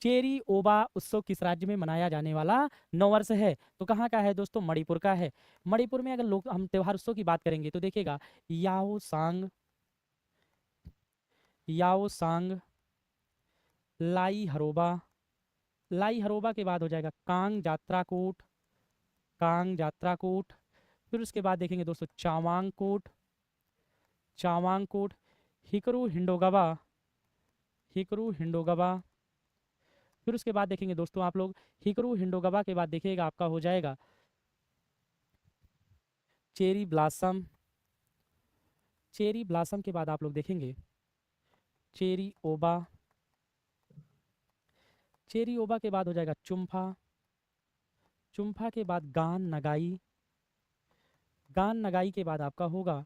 चेरी ओबा उत्सव किस राज्य में मनाया जाने वाला नववर्ष है? तो कहाँ का है दोस्तों? मणिपुर का है। मणिपुर में अगर लोग हम त्योहार उत्सव की बात करेंगे तो देखिएगा याओ सांग, याओ सांग, लाई हरोबा, लाई हरोबा के बाद हो जाएगा कांग जात्रा कूट, कांग जात्रा कूट। फिर उसके बाद देखेंगे दोस्तों चावांग कूट, चावांग कूट, हिकरू हिंडोगवा, हिकरू हिंडोगवा। फिर उसके बाद देखेंगे दोस्तों आप लोग हिकरू हिंडोगवा के बाद देखिएगा आपका हो जाएगा चेरी ब्लासम, चेरी ब्लासम के बाद आप लोग देखेंगे चेरी ओबा, चेरी ओबा के बाद हो जाएगा चुम्फा, चुम्फा के बाद गान नगाई, गान नगाई के बाद आपका होगा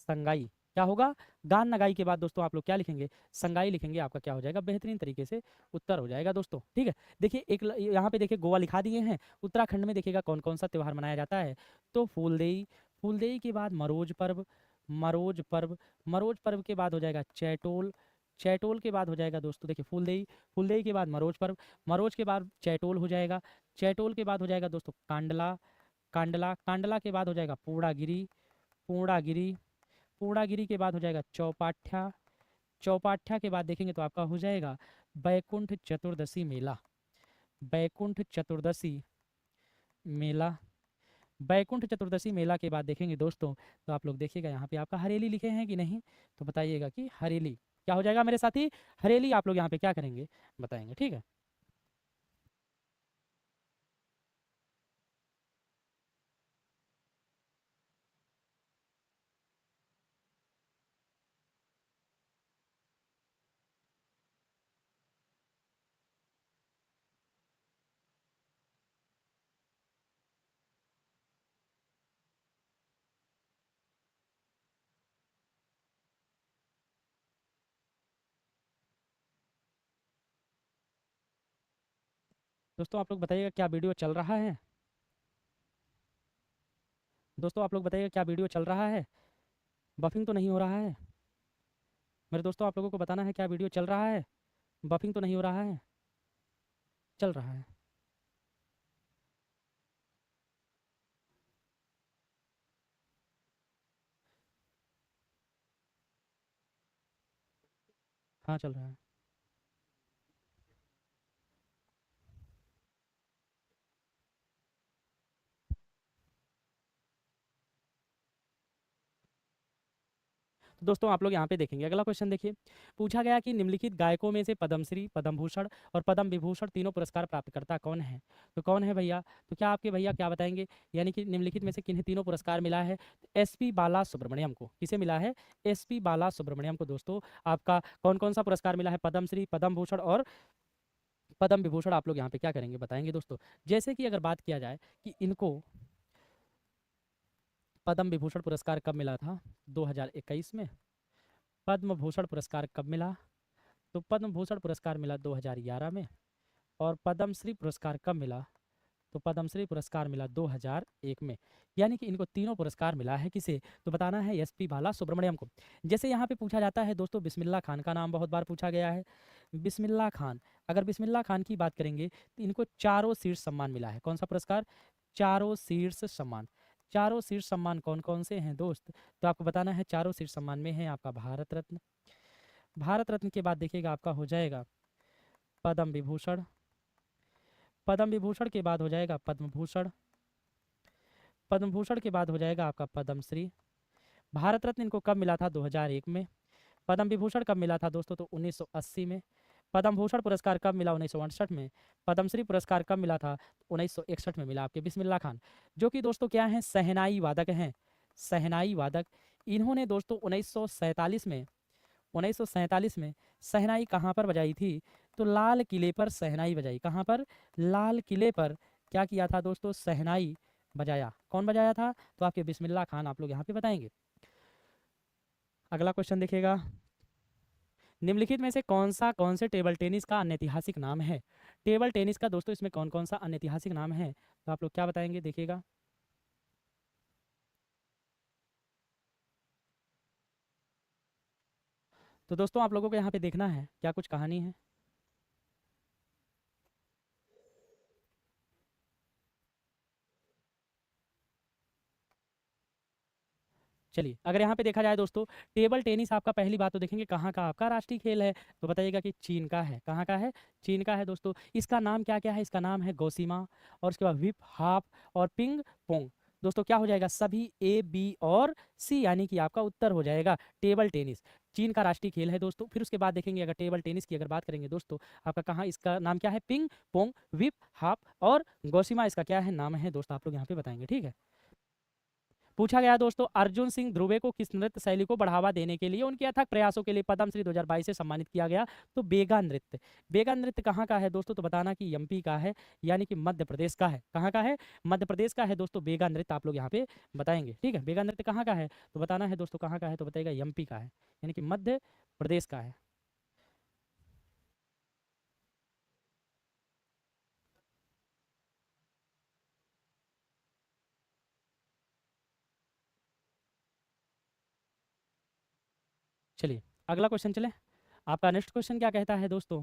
संगाई। क्या होगा? गान नगाई के बाद दोस्तों आप लोग क्या लिखेंगे? संगाई लिखेंगे। आपका क्या हो जाएगा? बेहतरीन तरीके से उत्तर हो जाएगा दोस्तों। ठीक है, देखिए एक यहाँ पे देखिए गोवा लिखा दिए हैं। उत्तराखंड में देखिएगा कौन कौन सा त्यौहार मनाया जाता है? तो फूलदेई, फूलदेई के बाद मरोज पर्व, मरोज पर्व, मरोज पर्व के बाद हो जाएगा चैटोल, चैटोल के बाद हो जाएगा दोस्तों देखिए फूलदेई, फूलदेई के बाद मरोज पर्व, मरोज के बाद चैटोल हो जाएगा, चैटोल के बाद हो जाएगा दोस्तों कांडला, कांडला, कांडला के बाद हो जाएगा पूर्णागिरी, पूर्णागिरी, पूर्णागिरी के बाद हो जाएगा चौपाठ्या, चौपाठ्या के बाद देखेंगे तो आपका हो जाएगा बैकुंठ चतुर्दशी मेला, बैकुंठ चतुर्दशी मेला, बैकुंठ चतुर्दशी मेला के बाद देखेंगे दोस्तों तो आप लोग देखिएगा यहाँ पे आपका हरेली लिखे हैं कि नहीं? तो बताइएगा कि हरेली क्या हो जाएगा मेरे साथी? हरेली आप लोग यहाँ पे क्या करेंगे बताएंगे। ठीक है, दोस्तों आप लोग बताइएगा क्या वीडियो चल रहा है? दोस्तों आप लोग बताइएगा क्या वीडियो चल रहा है? बफिंग तो नहीं हो रहा है? मेरे दोस्तों आप लोगों को बताना है क्या वीडियो चल रहा है? बफिंग तो नहीं हो रहा है? चल रहा है। हाँ चल रहा है। तो दोस्तों आप लोग यहाँ पे देखेंगे अगला क्वेश्चन देखिए, पूछा गया कि निम्नलिखित गायकों में से पद्मश्री, पद्म भूषण और पद्म विभूषण तीनों पुरस्कार प्राप्तकर्ता कौन है? तो कौन है भैया? तो क्या आपके भैया क्या बताएंगे, यानी कि निम्नलिखित में से किन्हें तीनों पुरस्कार मिला है? एसपी बाला सुब्रमण्यम को। किसे मिला है? एसपी बाला सुब्रमण्यम को दोस्तों आपका कौन कौन सा पुरस्कार मिला है? पद्मश्री, पद्म भूषण और पद्म विभूषण आप लोग यहाँ पे क्या करेंगे बताएंगे दोस्तों। जैसे कि अगर बात किया जाए कि इनको पद्म विभूषण पुरस्कार कब मिला था? 2021 में। पद्म भूषण पुरस्कार कब मिला? तो पद्म भूषण पुरस्कार मिला 2011 में। और पद्मश्री पुरस्कार कब मिला? तो पद्मश्री पुरस्कार मिला 2001 में। यानी कि इनको तीनों पुरस्कार मिला है किसे? तो बताना है एसपी बाला सुब्रमण्यम को। जैसे यहाँ पे पूछा जाता है दोस्तों, बिस्मिल्लाह खान का नाम बहुत बार पूछा गया है। बिस्मिल्लाह खान, अगर बिस्मिल्लाह खान की बात करेंगे तो इनको चारों शीर्ष सम्मान मिला है। कौन सा पुरस्कार? चारों शीर्ष सम्मान। चारों शीर्ष सम्मान कौन कौन से हैं दोस्त? तो आपको बताना है चारों शीर्ष सम्मान में है आपका भारत रत्न। भारत रत्न के बाद देखिएगा आपका हो जाएगा पद्म विभूषण। पद्म विभूषण के बाद हो जाएगा पद्म भूषण। पद्म भूषण के बाद हो जाएगा आपका पद्मश्री। भारत रत्न इनको कब मिला था? 2001 में। पद्म विभूषण कब मिला था दोस्तों? तो 1980 में। पद्म भूषण पुरस्कार कब मिला? 1968 में। पद्मश्री पुरस्कार कब मिला था? 1961 में मिला आपके बिस्मिल्लाह खान, जो कि दोस्तों क्या हैं? सहनाई वादक हैं। सहनाई वादक। इन्होंने दोस्तों 1947 में 1947 में सहनाई कहाँ पर बजाई थी? तो लाल किले पर सहनाई बजाई। कहाँ पर? लाल किले पर क्या किया था दोस्तों? सहनाई बजाया। कौन बजाया था? तो आपके बिस्मिल्लाह खान आप लोग यहाँ पे बताएंगे। अगला क्वेश्चन देखिएगा, निम्नलिखित में से कौन से टेबल टेनिस का अनैतिहासिक नाम है? टेबल टेनिस का दोस्तों इसमें कौन कौन सा अनैतिहासिक नाम है? तो आप लोग क्या बताएंगे देखिएगा। तो दोस्तों आप लोगों को यहाँ पे देखना है क्या कुछ कहानी है। चलिए अगर यहाँ पे देखा जाए दोस्तों, टेबल टेनिस आपका पहली बात तो देखेंगे कहाँ का आपका राष्ट्रीय खेल है? तो बताइएगा कि चीन का है। कहाँ का है? चीन का है दोस्तों। इसका नाम क्या क्या है? इसका नाम है गौसीमा, और उसके बाद विप हाफ और पिंग पोंग। दोस्तों क्या हो जाएगा? सभी ए बी और सी, यानी कि आपका उत्तर हो जाएगा टेबल टेनिस। चीन का राष्ट्रीय खेल है दोस्तों। फिर उसके बाद देखेंगे अगर टेबल टेनिस की अगर बात करेंगे दोस्तों, आपका कहाँ इसका नाम क्या है? पिंग पोंग, विप हाफ और गौसीमा इसका क्या है नाम है दोस्तों, आप लोग यहाँ पे बताएंगे। ठीक है। पूछा गया दोस्तों, अर्जुन सिंह ध्रुवे को किस नृत्य शैली को बढ़ावा देने के लिए उनके अथक प्रयासों के लिए पद्मश्री 2022 से सम्मानित किया गया? तो बेगा नृत्य। बेगा नृत्य कहाँ का है दोस्तों? तो बताना कि एमपी का है, यानी कि मध्य प्रदेश का है। कहाँ का है? मध्य प्रदेश का है दोस्तों बेगा नृत्य, आप लोग यहाँ पे बताएंगे। ठीक है, बेगा नृत्य कहाँ का है? तो बताना है दोस्तों कहाँ का है? तो बताएगा एमपी का है, यानी कि मध्य प्रदेश का है। चलिए अगला क्वेश्चन चले। आपका नेक्स्ट क्वेश्चन क्या कहता है दोस्तों,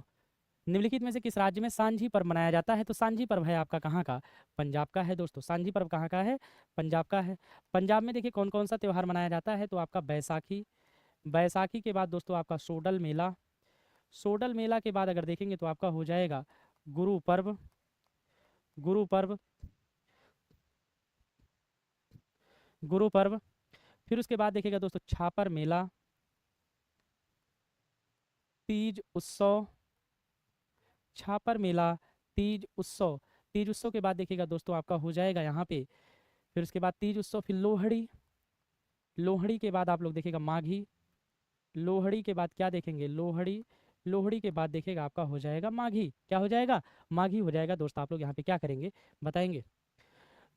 निम्नलिखित में से किस राज्य में सांझी पर्व मनाया जाता है? तो सांझी पर्व है आपका कहाँ का? पंजाब का है दोस्तों। सांझी पर्व कहाँ का है? पंजाब का है। पंजाब में देखिए कौन कौन सा त्यौहार मनाया जाता है? तो आपका बैसाखी। बैसाखी के बाद दोस्तों आपका सोडल मेला। सोडल मेला के बाद अगर देखेंगे तो आपका हो जाएगा गुरु पर्व। गुरु पर्व। गुरु पर्व। फिर उसके बाद देखिएगा दोस्तों छापर मेला, तीज उत्सव। छापर मेला, तीज उत्सव। तीज उत्सव के बाद देखिएगा दोस्तों आपका हो जाएगा यहाँ पे, फिर उसके बाद तीज उत्सव, फिर लोहड़ी। लोहड़ी के बाद आप लोग देखिएगा माघी। लोहड़ी के बाद क्या देखेंगे? लोहड़ी। लोहड़ी के बाद देखिएगा आपका हो जाएगा माघी। क्या हो जाएगा? माघी हो जाएगा दोस्त। आप लोग यहाँ पे क्या करेंगे बताएंगे।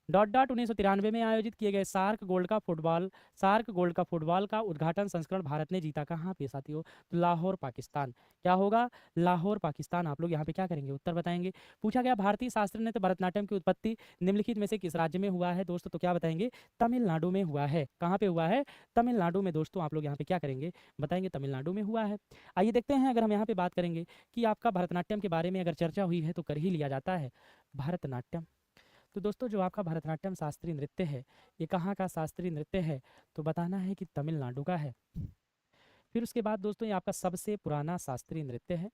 डॉट डॉट 1993 में आयोजित किए गए सार्क गोल्ड का फुटबॉल का उद्घाटन संस्करण भारत ने जीता कहाँ पे साथियों? तो लाहौर पाकिस्तान। क्या होगा? लाहौर पाकिस्तान। आप लोग यहाँ पे क्या करेंगे? उत्तर बताएंगे। पूछा गया भारतीय शास्त्रीय नृत्य भरतनाट्यम की उत्पत्ति निम्नलिखित में से किस राज्य में हुआ है दोस्तों? तो क्या बताएंगे? तमिलनाडु में हुआ है। कहाँ पे हुआ है? तमिलनाडु में दोस्तों। आप लोग यहाँ पे क्या करेंगे बताएंगे? तमिलनाडु में हुआ है। आइए देखते हैं, अगर हम यहाँ पे बात करेंगे कि आपका भरतनाट्यम के बारे में अगर चर्चा हुई है तो कर ही लिया जाता है भरतनाट्यम। तो दोस्तों जो आपका भरतनाट्यम शास्त्रीय नृत्य है, ये कहाँ का शास्त्रीय नृत्य है? तो बताना है कि तमिलनाडु का है। फिर उसके बाद दोस्तों ये आपका सबसे पुराना शास्त्रीय नृत्य है।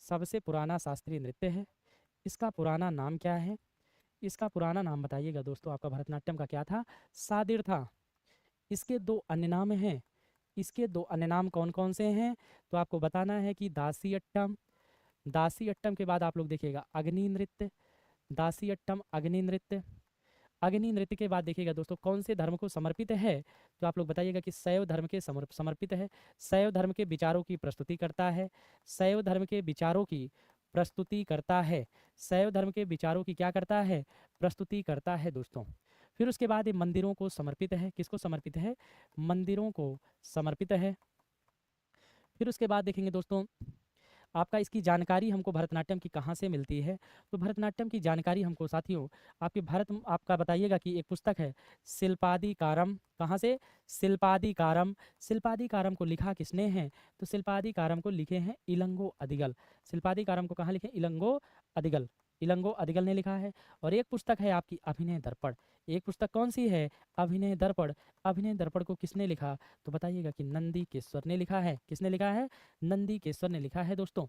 सबसे पुराना शास्त्रीय नृत्य है। इसका पुराना नाम क्या है? इसका पुराना नाम बताइएगा दोस्तों। आपका भरतनाट्यम का क्या था? सादिर था। इसके दो अन्य नाम हैं। इसके दो अन्य नाम कौन कौन से हैं, तो आपको बताना है कि दासी अट्टम, दासी अट्टम के बाद आप लोग देखिएगा अग्नि नृत्य, दासी अट्टम अग्नि नृत्य, अग्नि नृत्य के बाद देखिएगा दोस्तों कौन से धर्म को समर्पित है, तो आप लोग बताइएगा कि शैव धर्म के समर्पित है, शैव धर्म के विचारों की प्रस्तुति करता है, शैव धर्म के विचारों की प्रस्तुति करता है, शैव धर्म के विचारों की क्या करता है, प्रस्तुति करता है दोस्तों। फिर उसके बाद ये मंदिरों को समर्पित है, किसको समर्पित है, मंदिरों को समर्पित है। फिर उसके बाद देखेंगे दोस्तों आपका इसकी जानकारी हमको भरतनाट्यम की कहाँ से मिलती है, तो भरतनाट्यम की जानकारी हमको साथियों आपकी आपका बताइएगा कि एक पुस्तक है शिल्पादिकारम, कहाँ से, शिल्पादिकारम, शिल्पादिकारम को लिखा किसने है, तो शिल्पादिकारम को लिखे हैं इलंगो अदिगल, शिल्पादिकारम को कहाँ लिखे, इलंगो अदिगल, इलंगो अदिगल ने लिखा है। और एक पुस्तक है आपकी अभिनय दर्पण, एक पुस्तक कौन सी है, अभिनय दर्पण, अभिनय दर्पण को किसने लिखा, तो बताइएगा कि नंदीकेश्वर ने लिखा है, किसने लिखा है, नंदीकेश्वर ने लिखा है दोस्तों।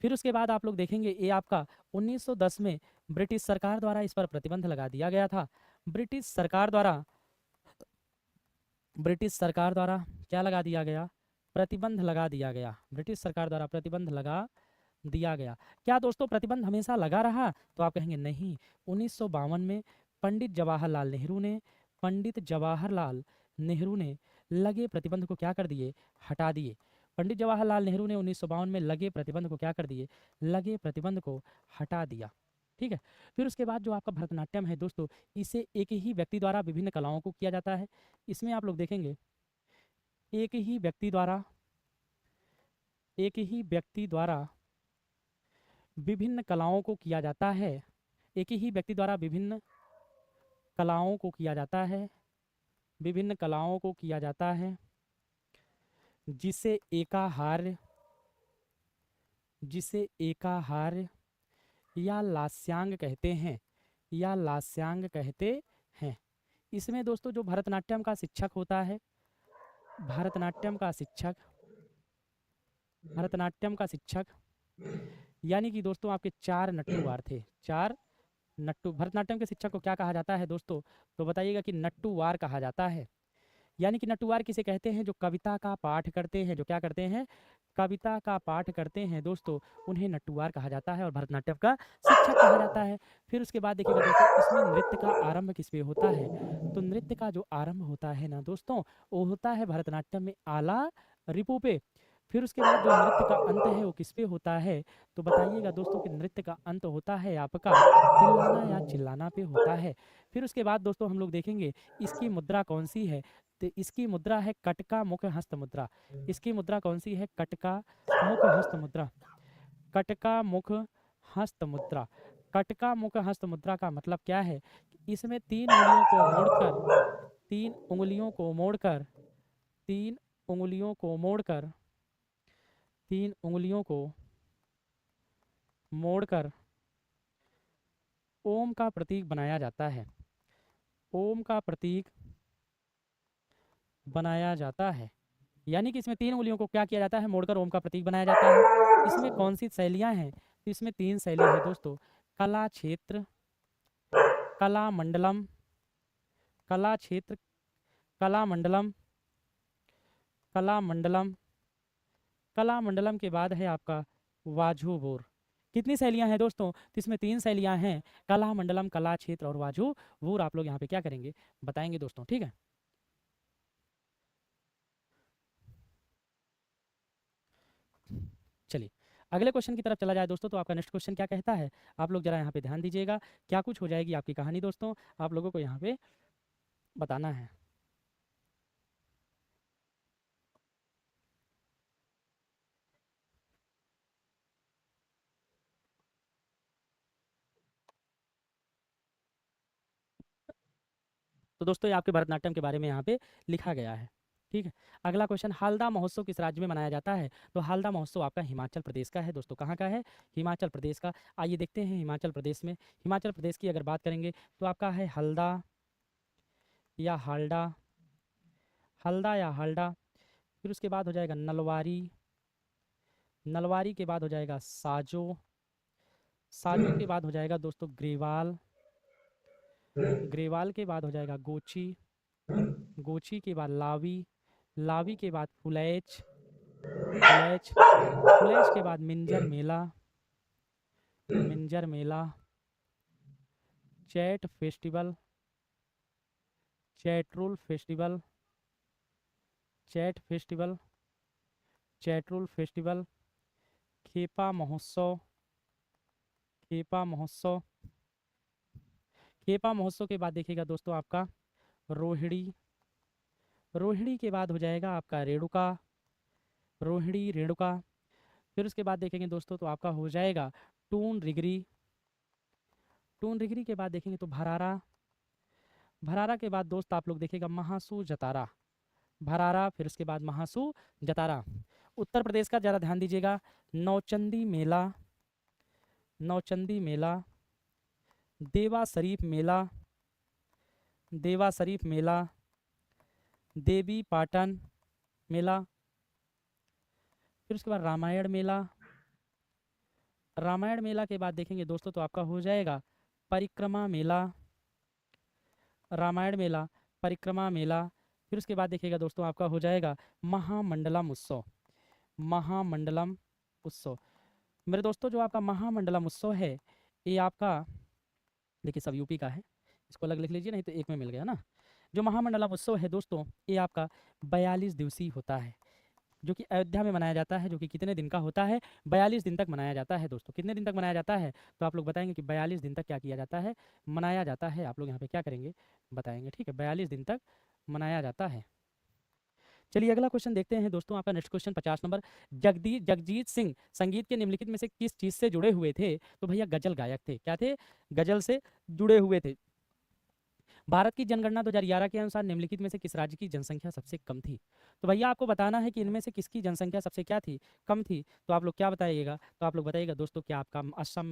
फिर उसके बाद आप लोग देखेंगे ये आपका 1910 में ब्रिटिश सरकार द्वारा इस पर प्रतिबंध लगा दिया गया था, ब्रिटिश सरकार द्वारा, ब्रिटिश सरकार द्वारा क्या लगा दिया गया, प्रतिबंध लगा दिया गया, ब्रिटिश सरकार द्वारा प्रतिबंध लगा दिया गया। क्या दोस्तों प्रतिबंध हमेशा लगा रहा, तो आप कहेंगे नहीं, 1952 में पंडित जवाहरलाल नेहरू ने, पंडित जवाहरलाल नेहरू ने लगे प्रतिबंध को क्या कर दिए, हटा दिए, पंडित जवाहरलाल नेहरू ने 1952 में लगे प्रतिबंध को क्या कर दिए, लगे प्रतिबंध को हटा दिया। ठीक है। फिर उसके बाद जो आपका भरतनाट्यम है दोस्तों, इसे एक ही व्यक्ति द्वारा विभिन्न कलाओं को किया जाता है, इसमें आप लोग देखेंगे एक ही व्यक्ति द्वारा, एक ही व्यक्ति द्वारा विभिन्न कलाओं को किया जाता है, एक ही व्यक्ति द्वारा विभिन्न कलाओं को किया जाता है, विभिन्न कलाओं को किया जाता है, जिसे एकाहार्य, जिसे एकाहार्य या लास्यांग कहते हैं, या लास्यांग कहते हैं। इसमें दोस्तों जो भरतनाट्यम का शिक्षक होता है, भरतनाट्यम का शिक्षक, भरतनाट्यम का शिक्षक यानी कि दोस्तों आपके चार नट्टूवार थे, चार नट्टू, भरतनाट्यम के शिक्षक को क्या कहा जाता है दोस्तों, तो बताइएगा कि नट्टूवार कहा जाता है। यानी कि नट्टूवार किसे कहते हैं, जो कविता का पाठ करते हैं, जो क्या करते हैं, कविता का पाठ करते हैं दोस्तों, उन्हें नट्टूवार कहा जाता है और भरतनाट्यम का शिक्षक कहा जाता है। फिर उसके बाद देखिएगा दोस्तों इसमें नृत्य का आरंभ किस पे होता है, तो नृत्य का जो आरंभ होता है ना दोस्तों, वो होता है भरतनाट्यम में आला रिपू पे। फिर उसके बाद जो नृत्य का अंत है वो किस पे होता है, तो बताइएगा दोस्तों कि नृत्य का अंत होता है आपका तिल्लाना या चिल्लाना पे होता है। फिर उसके बाद दोस्तों हम लोग देखेंगे इसकी मुद्रा कौन सी है, तो इसकी मुद्रा है कटका मुख हस्त मुद्रा, इसकी मुद्रा कौन सी है, कटका मुख हस्त मुद्रा, कटका मुख हस्त मुद्रा। कटका मुख हस्त मुद्रा का मतलब क्या है, इसमें तीन उंगलियों को मोड़कर, तीन उंगलियों को मोड़कर, तीन उंगलियों को मोड़कर, तीन उंगलियों को मोड़कर ओम का प्रतीक बनाया जाता है, ओम का प्रतीक बनाया जाता है। यानी कि इसमें तीन उंगलियों को क्या किया जाता है, मोड़कर ओम का प्रतीक बनाया जाता है। इसमें कौन सी शैलियाँ हैं, तो इसमें तीन शैली है दोस्तों, कला क्षेत्र, कला मंडलम, कला क्षेत्र, कला मंडलम, कला मंडलम, कला मंडलम के बाद है आपका वाझुवोर। कितनी शैलियां हैं दोस्तों, तो इसमें तीन शैलियां हैं, कला मंडलम, कला क्षेत्र और वाझुवोर। आप लोग यहाँ पे क्या करेंगे, बताएंगे दोस्तों, ठीक है। चलिए अगले क्वेश्चन की तरफ चला जाए दोस्तों, तो आपका नेक्स्ट क्वेश्चन क्या कहता है, आप लोग जरा यहाँ पे ध्यान दीजिएगा, क्या कुछ हो जाएगी आपकी कहानी दोस्तों, आप लोगों को यहाँ पे बताना है। तो दोस्तों ये आपके भरतनाट्यम के बारे में यहाँ पे लिखा गया है, ठीक है। अगला क्वेश्चन, हालदा महोत्सव किस राज्य में मनाया जाता है, तो हालदा महोत्सव आपका हिमाचल प्रदेश का है दोस्तों, कहाँ का है, हिमाचल प्रदेश का। आइए देखते हैं हिमाचल प्रदेश में, हिमाचल प्रदेश की अगर बात करेंगे तो आपका है हल्दा या हालडा, हल्दा या हालडा। फिर उसके बाद हो जाएगा नलवारी, नलवारी के बाद हो जाएगा साजो, साजो के बाद हो जाएगा दोस्तों ग्रेवाल, ग्रेवाल के बाद हो जाएगा गोची, गोची के बाद लावी, लावी के बाद फुलैच, फुलैच, फुलैच के बाद मिंजर मेला, मिंजर मेला, चैट फेस्टिवल, चैटरूल फेस्टिवल, चैट फेस्टिवल, चैटरूल फेस्टिवल, खेपा महोत्सव, खेपा महोत्सव, खेपा महोत्सव के बाद देखिएगा दोस्तों आपका रोहिणी, रोहिणी के बाद हो जाएगा आपका रेणुका, रोहिणी रेणुका। फिर उसके बाद देखेंगे दोस्तों तो आपका हो जाएगा टून रिगरी, टून रिगरी के बाद देखेंगे तो भरारा, भरारा के बाद दोस्त आप लोग देखिएगा महासू जतारा, भरारा, फिर उसके बाद महासू जतारा। उत्तर प्रदेश का ज़रा ध्यान दीजिएगा, नौचंदी मेला, नौचंदी मेला, देवा शरीफ मेला, देवा शरीफ मेला, देवी पाटन मेला। फिर उसके बाद रामायण मेला, रामायण मेला के बाद देखेंगे दोस्तों तो आपका हो जाएगा परिक्रमा मेला, रामायण मेला, परिक्रमा मेला। फिर उसके बाद देखिएगा दोस्तों आपका हो जाएगा महामंडलम उत्सव, महामंडलम उत्सव। मेरे दोस्तों जो आपका महामंडलम उत्सव है ये आपका देखिए सब यूपी का है, इसको अलग लिख लीजिए नहीं तो एक में मिल गया ना। जो महामंडलम उत्सव है दोस्तों ये आपका 42 दिवसीय होता है, जो कि अयोध्या में मनाया जाता है, जो कि कितने दिन का होता है, 42 दिन तक मनाया जाता है दोस्तों। कितने दिन तक मनाया जाता है तो आप लोग बताएंगे कि 42 दिन तक क्या किया जाता है, मनाया जाता है। आप लोग यहाँ पे क्या करेंगे बताएंगे, ठीक है, 42 दिन तक मनाया जाता है। चलिए अगला क्वेश्चन देखते हैं दोस्तों, आपका next question 50 number. Jagjit Singh संगीत के निम्नलिखित में से किस चीज़ से जुड़े हुए थे, तो भैया गजल गायक थे, क्या थे, गजल से जुड़े हुए थे। भारत की जनगणना 2011 के अनुसार निम्नलिखित में से किस राज्य की जनसंख्या सबसे कम थी, तो भैया आपको बताना है कि इनमें से किसकी जनसंख्या सबसे क्या थी, कम थी। तो आप लोग क्या बताइएगा, तो आप लोग बताइएगा दोस्तों क्या आपका असम,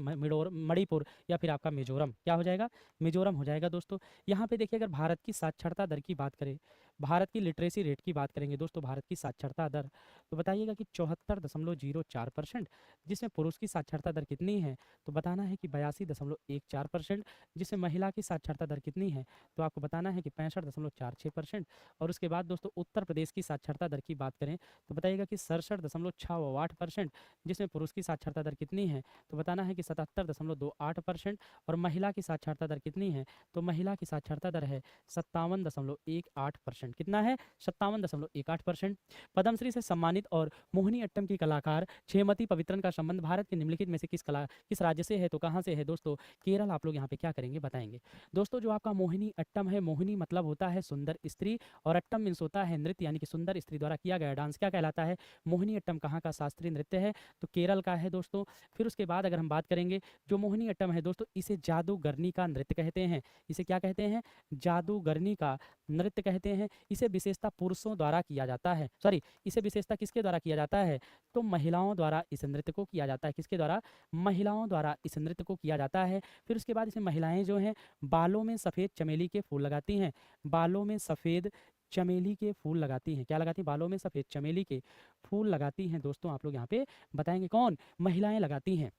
मणिपुर या फिर आपका मिजोरम, क्या हो जाएगा, मिजोरम हो जाएगा दोस्तों। यहाँ पे देखिए अगर भारत की साक्षरता दर की बात करें, भारत की लिटरेसी रेट की बात करेंगे दोस्तों, भारत की साक्षरता दर, तो बताइएगा कि 74.04%, जिसमें पुरुष की साक्षरता दर कितनी है, तो बताना है कि 82.14%, जिसमें महिला की साक्षरता दर कितनी है, तो आपको बताना है कि 65.46%। और उसके बाद दोस्तों उत्तर प्रदेश की साक्षरता दर की बात करें तो बताइएगा कि 67.68%, जिसमें पुरुष की साक्षरता दर कितनी है, तो बताना है कि 77.28%। और महिला की साक्षरता दर कितनी है, तो महिला की साक्षरता दर है 57.18%। कितना है, 57.18%। पद्मश्री से सम्मानित और मोहिनी अट्टम की कलाकार छेमती पवित्रन का संबंध भारत के निम्नलिखित में से किस राज्य से है, तो कहाँ से है दोस्तों, केरल। आप लोग यहाँ पे क्या करेंगे बताएंगे दोस्तों। जो आपका मोहिनी अट्टम है, मोहिनी मतलब होता है सुंदर स्त्री, और अट्टम मीन्स होता है नृत्य, यानी कि सुंदर स्त्री द्वारा किया गया डांस क्या कहलाता है, मोहिनी अट्टम कहाँ का शास्त्रीय नृत्य है, तो केरल का है दोस्तों। फिर उसके बाद अगर हम बात करेंगे जो मोहिनी अट्टम है दोस्तों, इसे जादूगरनी का नृत्य कहते हैं, इसे क्या कहते हैं, जादूगरनी का नृत्य कहते हैं। इसे विशेषता पुरुषों द्वारा किया जाता है, सॉरी इसे विशेषता किसके द्वारा किया जाता है, तो महिलाओं द्वारा इस नृत्य को किया जाता है, किसके द्वारा, महिलाओं द्वारा इस नृत्य को किया जाता है। फिर उसके बाद इसमें महिलाएं जो हैं बालों में सफ़ेद चमेली के फूल लगाती हैं, बालों में सफ़ेद चमेली के फूल लगाती हैं, क्या लगाती हैं, बालों में सफ़ेद चमेली के फूल लगाती हैं दोस्तों। आप लोग यहाँ पे बताएंगे कौन, महिलाएं लगाती हैं।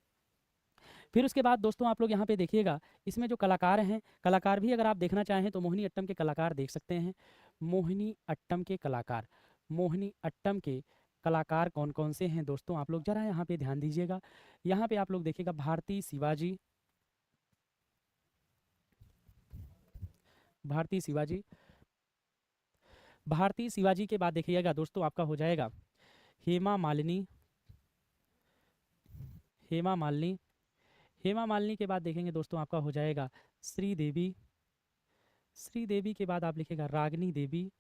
फिर उसके बाद दोस्तों आप लोग यहाँ पे देखिएगा इसमें जो कलाकार हैं, कलाकार भी अगर आप देखना चाहें तो मोहिनी अट्टम के कलाकार देख सकते हैं, मोहिनी अट्टम के कलाकार, मोहिनी अट्टम के कलाकार कौन कौन से हैं दोस्तों, आप लोग जरा यहाँ पे ध्यान दीजिएगा। यहाँ पे आप लोग देखिएगा भारती शिवाजी, भारती शिवाजी, भारती शिवाजी के बाद देखिएगा दोस्तों आपका हो जाएगा हेमा मालिनी, हेमा मालिनी, हेमा मालिनी के बाद देखेंगे दोस्तों आपका हो जाएगा श्रीदेवी, श्रीदेवी के बाद आप लिखेगा रागिनी देवी,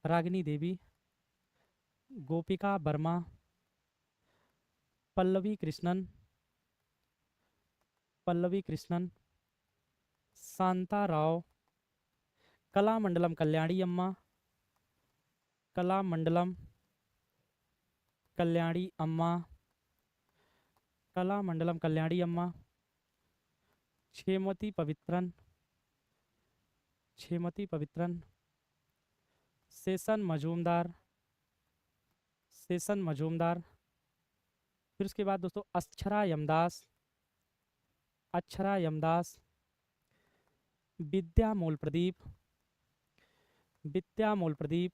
रागिनी देवी, गोपिका वर्मा, पल्लवी कृष्णन, पल्लवी कृष्णन, शांता राव, कलामंडलम कल्याणी अम्मा, कलामंडलम कल्याणी अम्मा, कलामंडलम कल्याणी अम्मा, छेमती पवित्रन, छेमती पवित्रन, सेशन मजूमदार, सेशन मजूमदार। फिर उसके बाद दोस्तों अक्षरा यमदास, अक्षरा यमदास, विद्या मूल प्रदीप, विद्या मूल प्रदीप,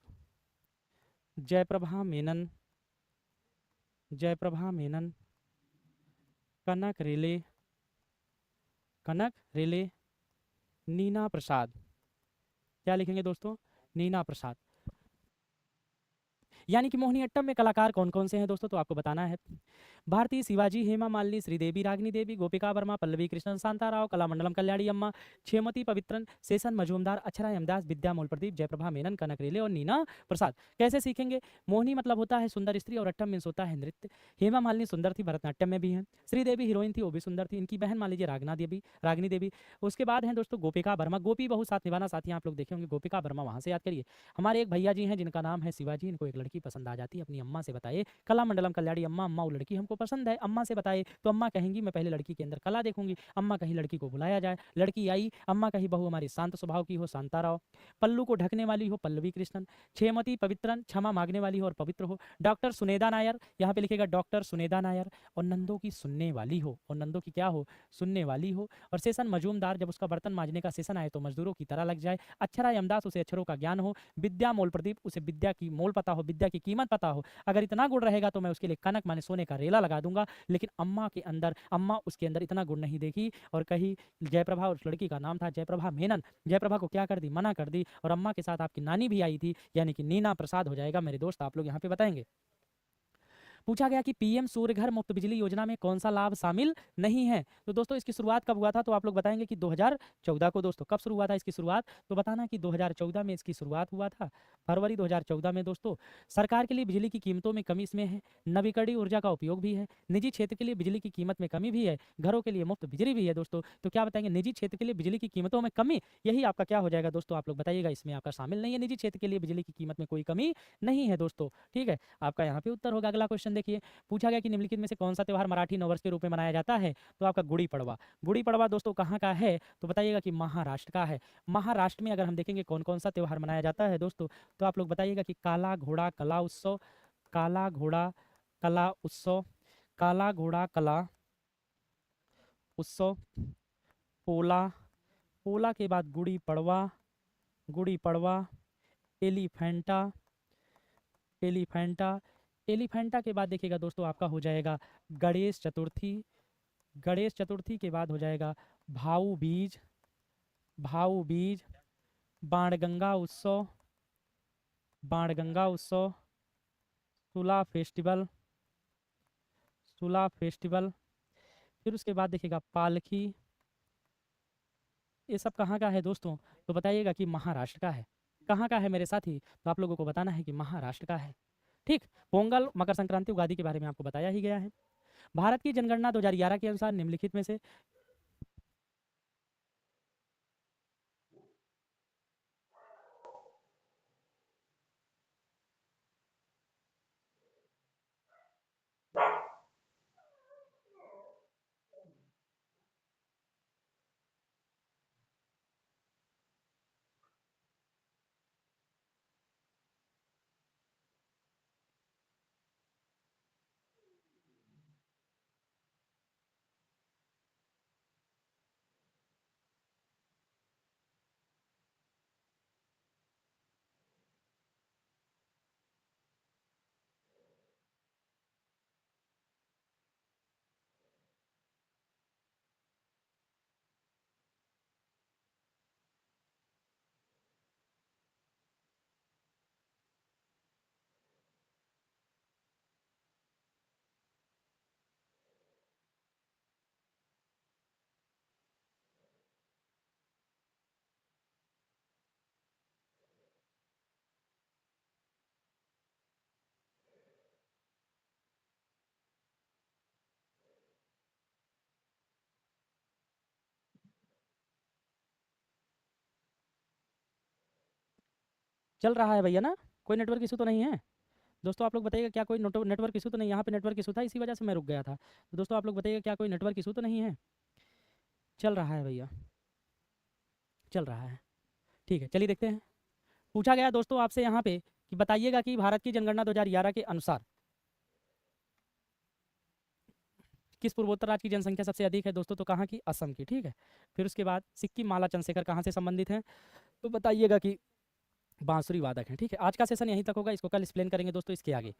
जयप्रभा मेनन, जयप्रभा मेनन, कनक रेले, कनक रेले, नीना प्रसाद। क्या लिखेंगे दोस्तों? नीना प्रसाद। यानी कि मोहिनीअट्टम में कलाकार कौन कौन से हैं दोस्तों, तो आपको बताना है। भारती, शिवाजी, हेमा मालिनी, श्रीदेवी, रागिनी देवी, गोपिका वर्मा, पल्लवी कृष्णन, शांताराव, कलामंडलम, कल्याणी अम्मा, क्षेमती पवित्रन, शेषन मजूमदार, अक्षरा यमदास, विद्या मूल प्रदीप, जयप्रभा मेनन, कनक रेले और नीना प्रसाद। कैसे सीखेंगे? मोहिनी मतलब होता है सुंदर स्त्री और अट्टम मीन्स होता है नृत्य। हेमा मालिनी सुंदर थी, भरतनाट्यम में भी है। श्रीदेवी हीरोइन थी, वो भी सुंदर थी। इनकी बहन मान लीजिए रागना देवी, रागिनी देवी। उसके बाद है दोस्तों गोपिका वर्मा, गोपी बहु साथ निभाना साथी आप लोग देखे होंगे, गोपिका वर्मा वहां से याद करिए। हमारे एक भैया जी हैं जिनका नाम है शिवाजी, इनको एक लड़की पसंद आ जाती है, अपनी अम्मा से बताए, कलामंडलम कल्याणी अम्मा, अम्मा वो लड़की हमको पसंद है, अम्मा से बताए तो अम्मा कहेंगी मैं पहले लड़की के अंदर कला देखूंगी। अम्मा कहीं लड़की को बुलाया जाए, लड़की आई, अम्मा कहीं बहू हमारी शांत स्वभाव की हो, शांताराव। पल्लू को ढकने वाली हो, पल्लवी कृष्णन। क्षेमती पवित्रन, क्षमा मांगने वाली हो और पवित्र हो। डॉक्टर सुनेदा नायर, यहाँ पे लिखेगा डॉक्टर सुनेदा नायर। और नंदो की सुनने वाली हो, और नंदो की क्या हो? सुनने वाली हो। और सेशन मजूमदार, जब उसका बर्तन मांजने का सेशन आए तो मजदूरों की तरह लग जाए। अक्षरा यमदास, उसे अक्षरों का ज्ञान हो। विद्या मोल प्रदीप, उसे विद्या की मोल पता हो, विद्या की कीमत पता हो। अगर इतना गुण रहेगा तो मैं उसके लिए कनक माने सोने का रेला लगा दूंगा। लेकिन अम्मा उसके अंदर इतना गुण नहीं देखी और कही जयप्रभा, उस लड़की का नाम था जयप्रभा मेनन, जयप्रभा को क्या कर दी? मना कर दी। और अम्मा के साथ आपकी नानी भी आई थी, यानी कि नीना प्रसाद हो जाएगा मेरे दोस्त, आप लोग यहाँ पे बताएंगे। पूछा गया कि पीएम सूर्य घर मुफ्त बिजली योजना में कौन सा लाभ शामिल नहीं है। तो दोस्तों इसकी शुरुआत कब हुआ था, तो आप लोग बताएंगे कि 2014 को। दोस्तों कब शुरू हुआ था इसकी शुरुआत, तो बताना कि 2014 में इसकी शुरुआत हुआ था, फरवरी 2014 में। दोस्तों सरकार के लिए बिजली की कीमतों में कमी इसमें है, नवीकरणीय ऊर्जा का उपयोग भी है, निजी क्षेत्र के लिए बिजली की कीमत में कमी भी है, घरों के लिए मुफ्त बिजली भी है। दोस्तों तो क्या बताएंगे? निजी क्षेत्र के लिए बिजली की कीमतों में कमी, यही आपका क्या हो जाएगा दोस्तों, आप लोग बताइएगा। इसमें आपका शामिल नहीं है, निजी क्षेत्र के लिए बिजली की कीमत में कोई कमी नहीं है दोस्तों, ठीक है। आपका यहाँ पे उत्तर होगा। अगला क्वेश्चन देखिए, पूछा गया कि निम्नलिखित में से कौन सा त्यौहार मराठी नववर्ष के रूप में मनाया जाता है, तो आपका गुड़ी पड़वा। गुड़ी पड़वा दोस्तों कहाँ का है, तो बताइएगा कि महाराष्ट्र का है। महाराष्ट्र में अगर हम देखेंगे कौन कौन सा त्यौहार मनाया जाता है दोस्तों, तो आप लोग बताइएगा कि काला घोड़ा कला उत्सव, काला घोड़ा कला उत्सव, काला घोड़ा कला उत्सव, पोला, पोला के बाद गुड़ी पड़वा, गुड़ी पड़वा, एलिफेंटा, एलिफेंटा, एलिफेंटा के बाद देखिएगा दोस्तों आपका हो जाएगा गणेश चतुर्थी, गणेश चतुर्थी के बाद हो जाएगा भाऊ बीज, भाऊ बीज, बाणगंगा उत्सव, बाणगंगा उत्सव, सुला फेस्टिवल, सुला फेस्टिवल। फिर उसके बाद देखिएगा पालकी। ये सब कहाँ का है दोस्तों, तो बताइएगा कि महाराष्ट्र का है। कहाँ का है मेरे साथी, तो आप लोगों को बताना है कि महाराष्ट्र का है, ठीक। पोंगल, मकर संक्रांति, उगादि के बारे में आपको बताया ही गया है। भारत की जनगणना 2011 के अनुसार निम्नलिखित में से चल रहा है भैया ना, कोई नेटवर्क इशू तो नहीं है दोस्तों? आप लोग बताइएगा क्या कोई नेटवर्क इशू तो नहीं, यहाँ पे नेटवर्क इशू था इसी वजह से मैं रुक गया था। तो दोस्तों आप लोग बताइएगा क्या कोई नेटवर्क इशू तो नहीं है? चल रहा है भैया, चल रहा है, ठीक है। चलिए देखते हैं। पूछा गया दोस्तों आपसे यहाँ पे कि बताइएगा कि भारत की जनगणना 2011 के अनुसार किस पूर्वोत्तर राज्य की जनसंख्या सबसे अधिक है दोस्तों, तो कहाँ की? असम की, ठीक है। फिर उसके बाद सिक्किम, माला चंद्रशेखर कहाँ से संबंधित हैं, तो बताइएगा कि बांसुरी वादक हैं। ठीक है, आज का सेशन यहीं तक होगा, इसको कल एक्सप्लेन करेंगे दोस्तों इसके आगे।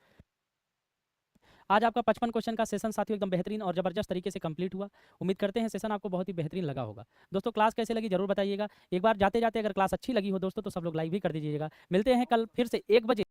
आज आपका 55 क्वेश्चन का सेशन साथियों एकदम बेहतरीन और जबरदस्त तरीके से कंप्लीट हुआ। उम्मीद करते हैं सेशन आपको बहुत ही बेहतरीन लगा होगा। दोस्तों क्लास कैसे लगी जरूर बताइएगा। एक बार जाते जाते अगर क्लास अच्छी लगी हो दोस्तों तो सब लोग लाइक भी कर दीजिएगा। मिलते हैं कल फिर से 1 बजे।